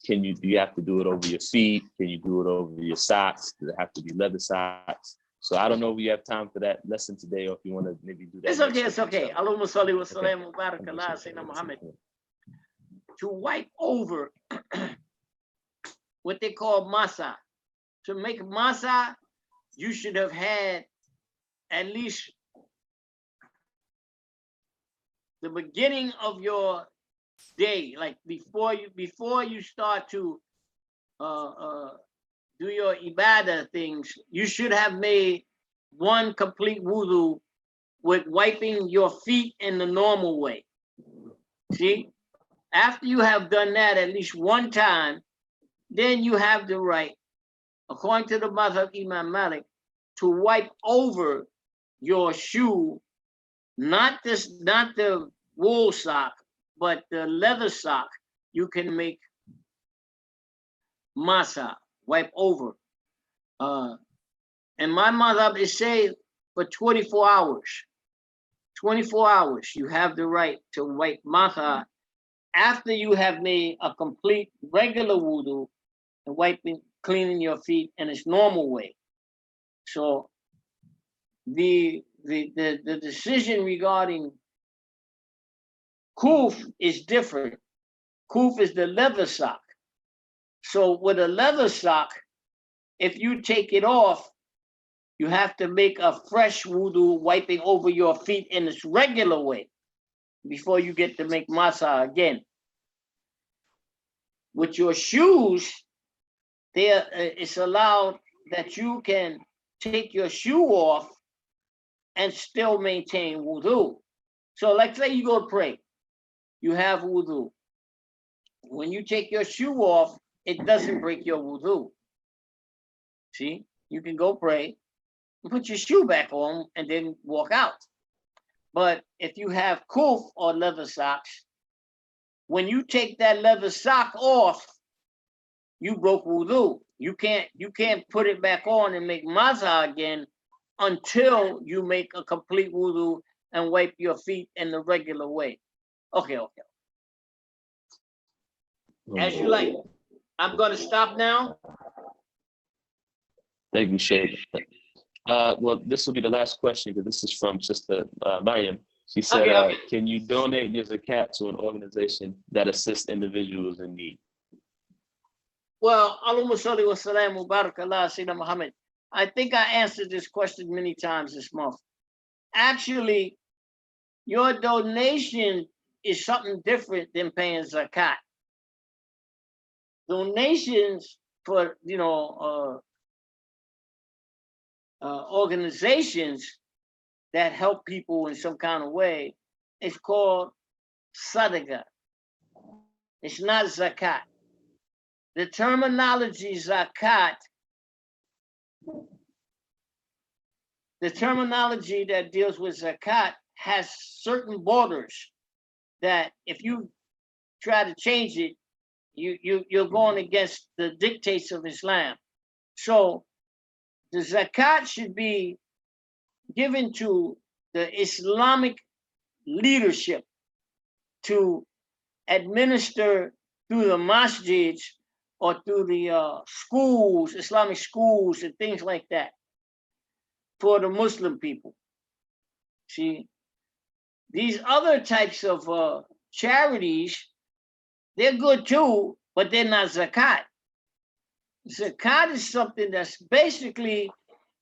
do you have to do it over your feet? Can you do it over your socks? Does it have to be leather socks? So I don't know if you have time for that lesson today, or if you want to maybe do that. It's okay. Allahumma salli wa sallam wa barak ala Sayyidina Muhammad. To wipe over what they call masa. To make masa you should have had at least the beginning of your day, like before you start to do your ibadah things, you should have made one complete wudu with wiping your feet in the normal way. See, after you have done that at least one time, then you have the right, according to the madhab Imam Malik, to wipe over your shoe, not the wool sock, but the leather sock. You can make masa, wipe over. And my madhab is say for 24 hours. 24 hours, you have the right to wipe masa after you have made a complete regular wudu and wiping, cleaning your feet in its normal way. So the decision regarding kuf is different. Kuf is the leather sock. So with a leather sock, if you take it off, you have to make a fresh wudu wiping over your feet in its regular way before you get to make masa again. With your shoes, it's allowed that you can take your shoe off and still maintain wudu. So like say you go to pray, you have wudu. When you take your shoe off, it doesn't break your wudu. See, you can go pray, put your shoe back on and then walk out. But if you have kuf or leather socks, when you take that leather sock off, you broke wudu. You can't put it back on and make maza again until you make a complete wudu and wipe your feet in the regular way. Okay. As you like. I'm gonna stop now. Thank you, Shaykh. Well, this will be the last question because this is from Sister Mariam. She said, Okay. Can you donate your zakat to an organization that assists individuals in need? Well, Allahumma salli wa salam wa barak ala Sayyidina Muhammad. I think I answered this question many times this month. Actually, your donation is something different than paying zakat. Donations for, organizations that help people in some kind of way, it's called sadaqah. It's not zakat. The terminology zakat, the terminology that deals with zakat has certain borders that if you try to change it, you're going against the dictates of Islam. So the zakat should be given to the Islamic leadership to administer through the masjids or through the schools, Islamic schools and things like that for the Muslim people. See, these other types of charities, they're good too, but they're not zakat. Zakat is something that's basically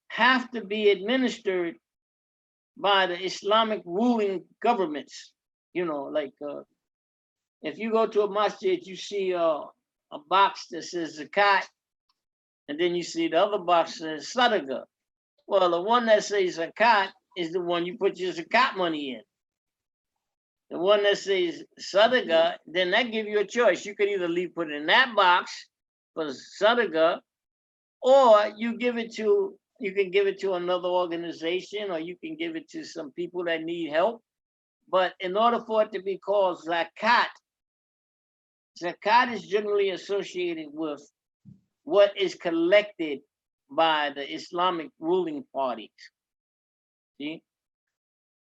have to be administered by the Islamic ruling governments. Like if you go to a masjid, you see a box that says zakat, and then you see the other box that says sadaqah. Well, the one that says zakat is the one you put your zakat money in. The one that says sadaqah, then that gives you a choice. You could either put it in that box for sadaqah, or you can give it to another organization, or you can give it to some people that need help. But in order for it to be called zakat, zakat is generally associated with what is collected by the Islamic ruling parties. See?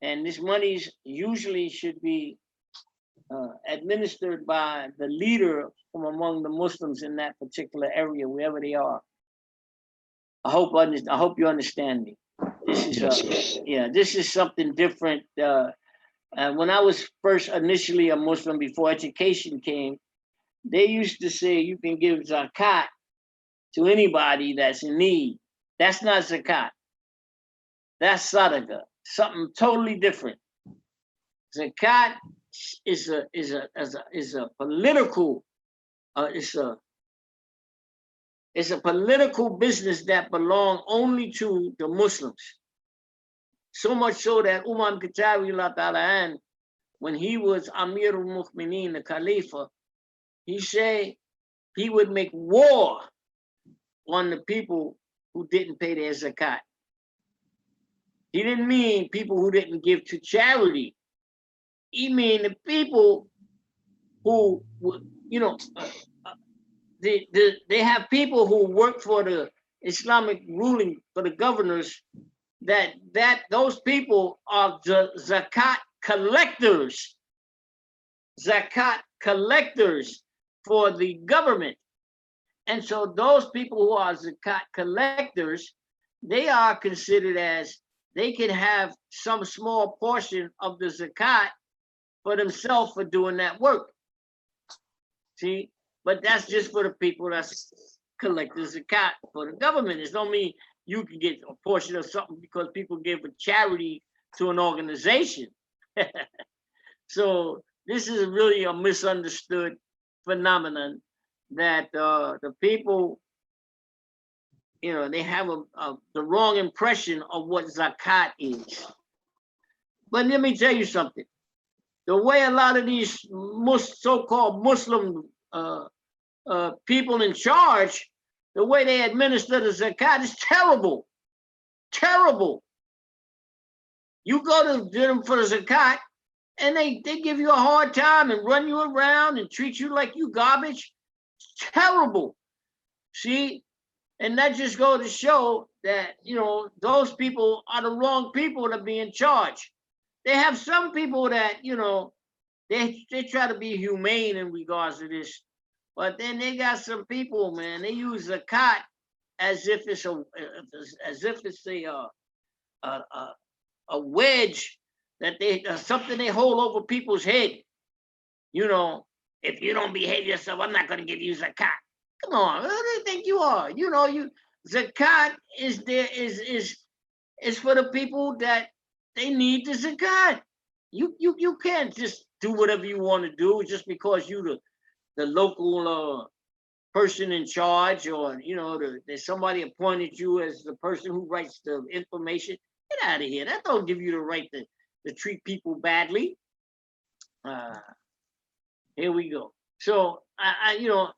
And this money usually should be administered by the leader from among the Muslims in that particular area, wherever they are. I hope you understand me. This is something different. And when I was first initially a Muslim before education came, they used to say you can give zakat to anybody that's in need. That's not zakat. That's sadaqah, something totally different. Zakat is a political it's a political business that belong only to the Muslims. So much so that Umar Khattabi, when he was Amir al-Mu'mineen, the Khalifa, he said he would make war on the people who didn't pay their zakat. He didn't mean people who didn't give to charity. He mean the people who, you know, they have people who work for the Islamic ruling, for the governors, that those people are the zakat collectors. Zakat collectors for the government. And so those people who are zakat collectors, they are considered as, they can have some small portion of the zakat for themselves for doing that work. See, but that's just for the people that's collect the zakat for the government. It don't mean you can get a portion of something because people give a charity to an organization. So this is really a misunderstood phenomenon that the people, you know, they have the wrong impression of what zakat is. But let me tell you something. The way a lot of these so-called Muslim people in charge, the way they administer the zakat is terrible. Terrible. You go to them for the zakat, and they give you a hard time and run you around and treat you like you garbage. It's terrible. See? And that just goes to show that, you know, those people are the wrong people to be in charge. They have some people that, you know, they try to be humane in regards to this, but then they got some people, man, they use zakat as if it's a wedge that something they hold over people's head. You know, if you don't behave yourself, I'm not going to give you zakat. Come on, who do you think you are? You know, zakat is for the people that they need the zakat. You can't just do whatever you want to do just because you the local person in charge, or you know, there's somebody appointed you as the person who writes the information. Get out of here. That don't give you the right to treat people badly. Here we go. So I you know,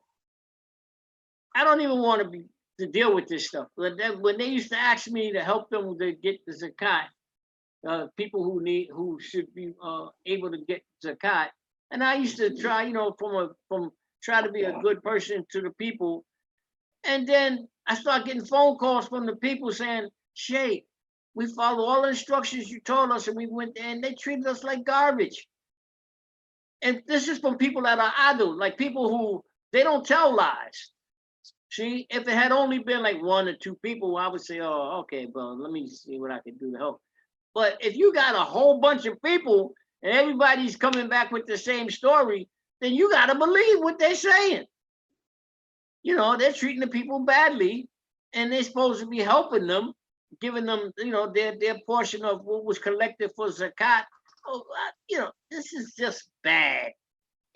I don't even want to deal with this stuff. When they used to ask me to help them to get the zakat, people who should be able to get zakat, and I used to try, you know, from try to be a good person to the people, and then I start getting phone calls from the people saying, "Shaykh, we follow all the instructions you told us, and we went there, and they treated us like garbage." And this is from people that are idle, like people who they don't tell lies. See, if it had only been like one or two people, I would say, "Oh, okay, bro, let me see what I can do to help." But if you got a whole bunch of people and everybody's coming back with the same story, then you got to believe what they're saying. You know, they're treating the people badly, and they're supposed to be helping them, giving them, you know, their portion of what was collected for zakat. Oh, you know, this is just bad.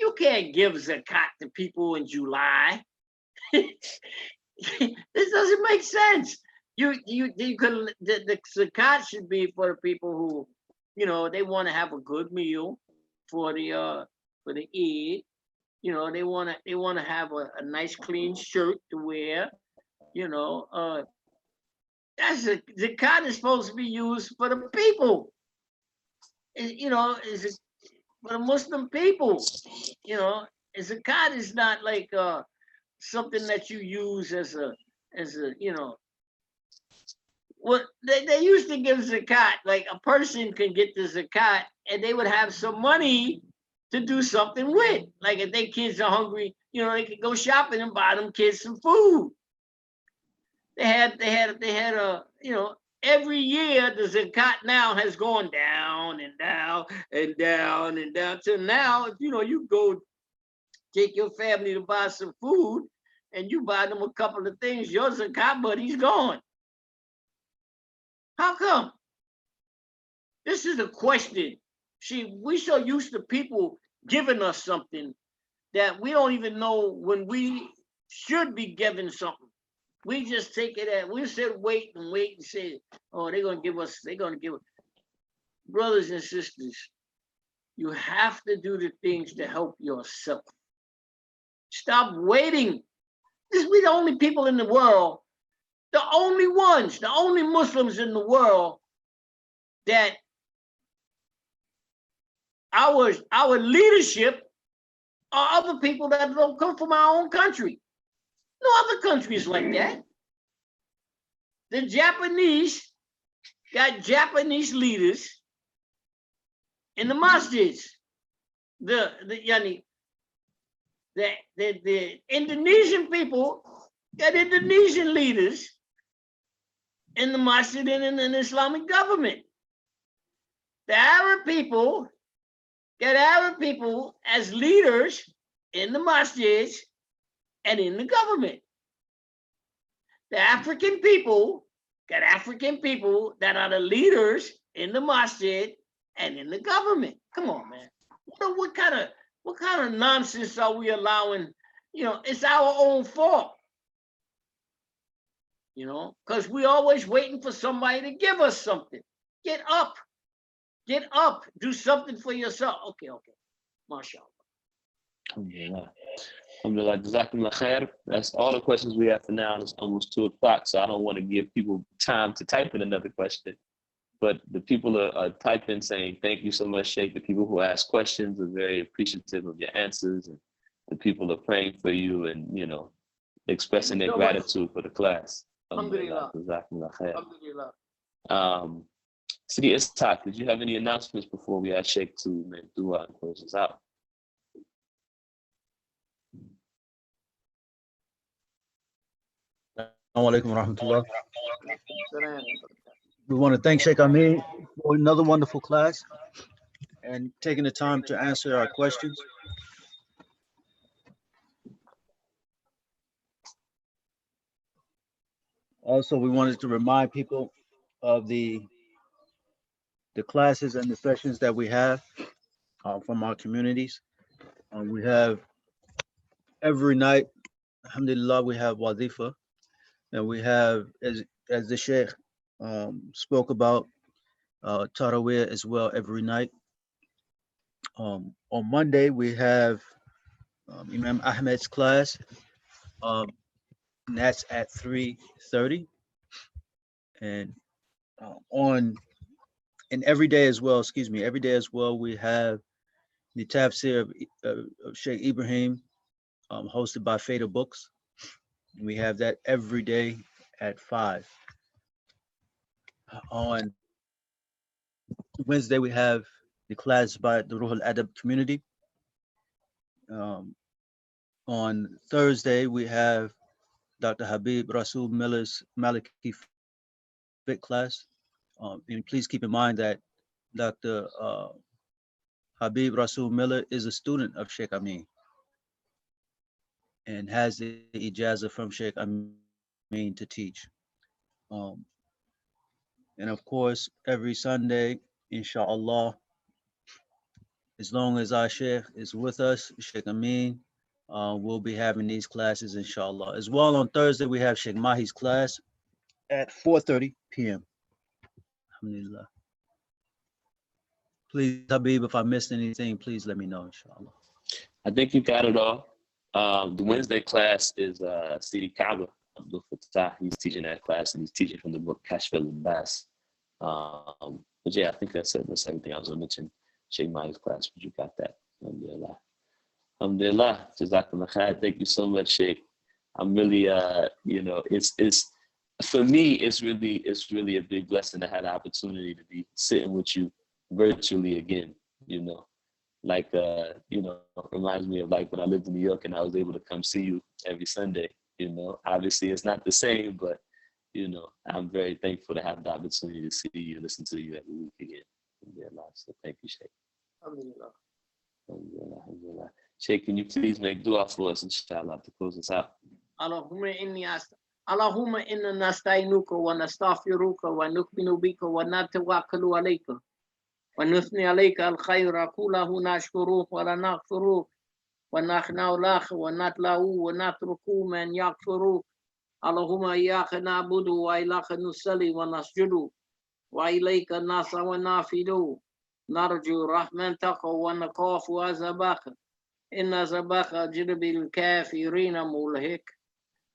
You can't give zakat to people in July. This doesn't make sense. You could, the zakat should be for the people who, you know, they want to have a good meal for the Eid. You know, they want to have a nice clean shirt to wear. You know, that's zakat is supposed to be used for the people. You know, is for the Muslim people. You know, zakat is not like something that you use as a you know. Well, they used to give zakat, like a person can get the zakat and they would have some money to do something with. Like if their kids are hungry, you know, they could go shopping and buy them kids some food. They had you know, every year the zakat now has gone down and down and down and down till now. You know, you go take your family to buy some food and you buy them a couple of things, your zakat money's gone. How come? This is a question. See, we so used to people giving us something that we don't even know when we should be given something. We just take it at, we sit, wait and say, oh, they're going to give us. Brothers and sisters, you have to do the things to help yourself. Stop waiting. We the only people in the world, the only ones, the only Muslims in the world that our leadership are other people that don't come from our own country. No other countries like that. The Japanese got Japanese leaders in the masjids. The Indonesian people got Indonesian leaders in the masjid and in the Islamic government. The Arab people got Arab people as leaders in the masjids and in the government. The African people got African people that are the leaders in the masjid and in the government. Come on, man. What kind of nonsense are we allowing? You know, it's our own fault. You know, because we're always waiting for somebody to give us something. Get up. Get up. Do something for yourself. Okay. MashaAllah. Alhamdulillah. Jazakumullah khair. That's all the questions we have for now. It's almost 2 o'clock, so I don't want to give people time to type in another question. But the people are typing saying, thank you so much, Shaykh. The people who ask questions are very appreciative of your answers. And the people are praying for you and, you know, expressing their gratitude for the class. Alhamdulillah. Jazakumullah khair. Alhamdulillah. Sidi Ishaq, did you have any announcements before we ask Shaykh to make dua and close us out? Assalamu alaikum wa rahmatullah. We want to thank Shaykh Ameen for another wonderful class and taking the time to answer our questions. Also, we wanted to remind people of the classes and the sessions that we have from our communities. We have every night, alhamdulillah, we have wazifa, and we have, as the Shaykh spoke about, Taraweeh as well every night. On Monday, we have Imam Ahmed's class, and that's at 3:30. And every day as well, we have the tafsir of Shaykh Ibrahim, hosted by Fader Books. We have that every day at 5. On Wednesday, we have the class by the Ruh al-Adab community. On Thursday, we have Dr. Habib Rasul Miller's Maliki Fiqh class. And please keep in mind that Dr. Habib Rasul Miller is a student of Shaykh Ameen and has the ijazah from Shaykh Ameen to teach. And of course, every Sunday, inshallah, as long as our Shaykh is with us, Shaykh Ameen, we'll be having these classes, inshallah. As well, on Thursday, we have Shaykh Mahi's class at 4:30 p.m. Alhamdulillah. Please, Habib, if I missed anything, please let me know, inshallah. I think you got it all. The Wednesday class is Sidi Kaaba Abdul Fattah. He's teaching that class, and he's teaching from the book Kashf al-Libas. But yeah, I think that's it. That's everything I was going to mention. Shaykh Mahi's class, but you got that. Alhamdulillah. Alhamdulillah. Jazakallah khair. Thank you so much, Shaykh. I'm really, you know, it's for me, it's really a big blessing to have the opportunity to be sitting with you virtually again, you know. Like, you know, reminds me of like when I lived in New York and I was able to come see you every Sunday, you know. Obviously, it's not the same, but, you know, I'm very thankful to have the opportunity to see you, listen to you every week again. So thank you, Shaykh. Alhamdulillah. Shaykh, can you please make dua for us, inshallah, to close us out? Allahumma inni Allahumma inna nastainuka wa nastaghfiruka wa nu'minu bika wa natawakkalu alayka wa nuthni alayka al-khayra kullahu nashkuruka wa la naghfiruka wa nakhna'u laka wa natla'u wa natruku man yaghfiruka. Allahumma iyyaka na'budu wa ilayka nusalli wa nasjudu wa ilayka nas'a wa nafidu narju rahmataka wa nakhafu azabaka inna azabaka bil kafirina mulhik.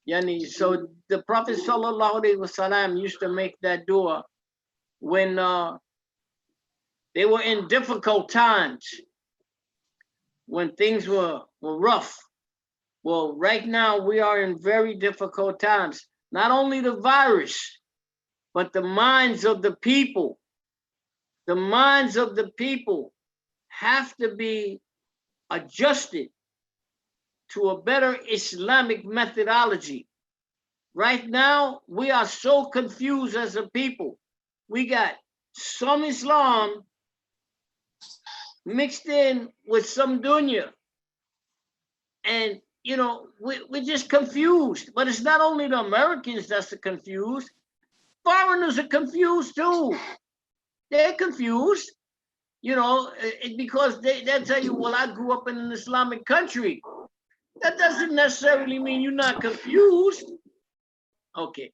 Yani, so the Prophet sallallahu alaihi wasallam used to make that dua when they were in difficult times, when things were rough. Well, right now we are in very difficult times. Not only the virus, but the minds of the people. The minds of the people have to be adjusted to a better Islamic methodology. Right now, we are so confused as a people. We got some Islam mixed in with some dunya. And, you know, we're just confused. But it's not only the Americans that's confused. Foreigners are confused too. They're confused, you know, because they'll tell you, well, I grew up in an Islamic country. That doesn't necessarily mean you're not confused. Okay.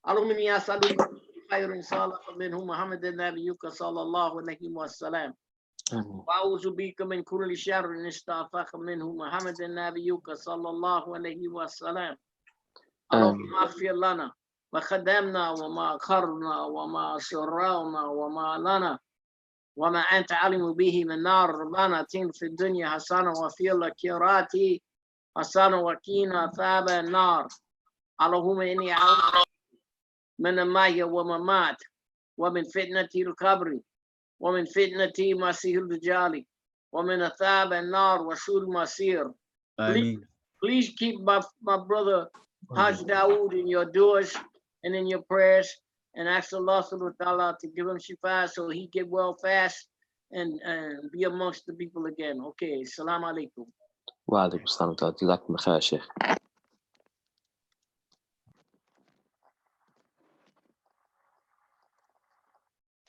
اللهم إني أسألك خير صالح منه محمد نبيك صلى الله عليه وسلم وأعوذ بك من كل شر استعاذك منه محمد نبيك صلى الله عليه وسلم. اللهم اغفر لنا ما قدمنا وما أخرنا وما أسررنا وما لنا وما أنت علم به من نار. ربنا آتنا في الدنيا حسنة وفي الآخرة حسنة وقنا عذاب النار. اللهم إني أعوذ من المحيا والممات ومن فتنة القبر ومن فتنة مسيح الدجال ومن عذاب النار وسوء المصير. Please keep my brother Haj Dawood in your doors and in your prayers, and ask Allah subhanahu wa ta'ala to give him shifa so he get well fast and be amongst the people again. Okay, Assalamu alaikum. Wa alaikum assalam. Jazakum khair, Shaykh.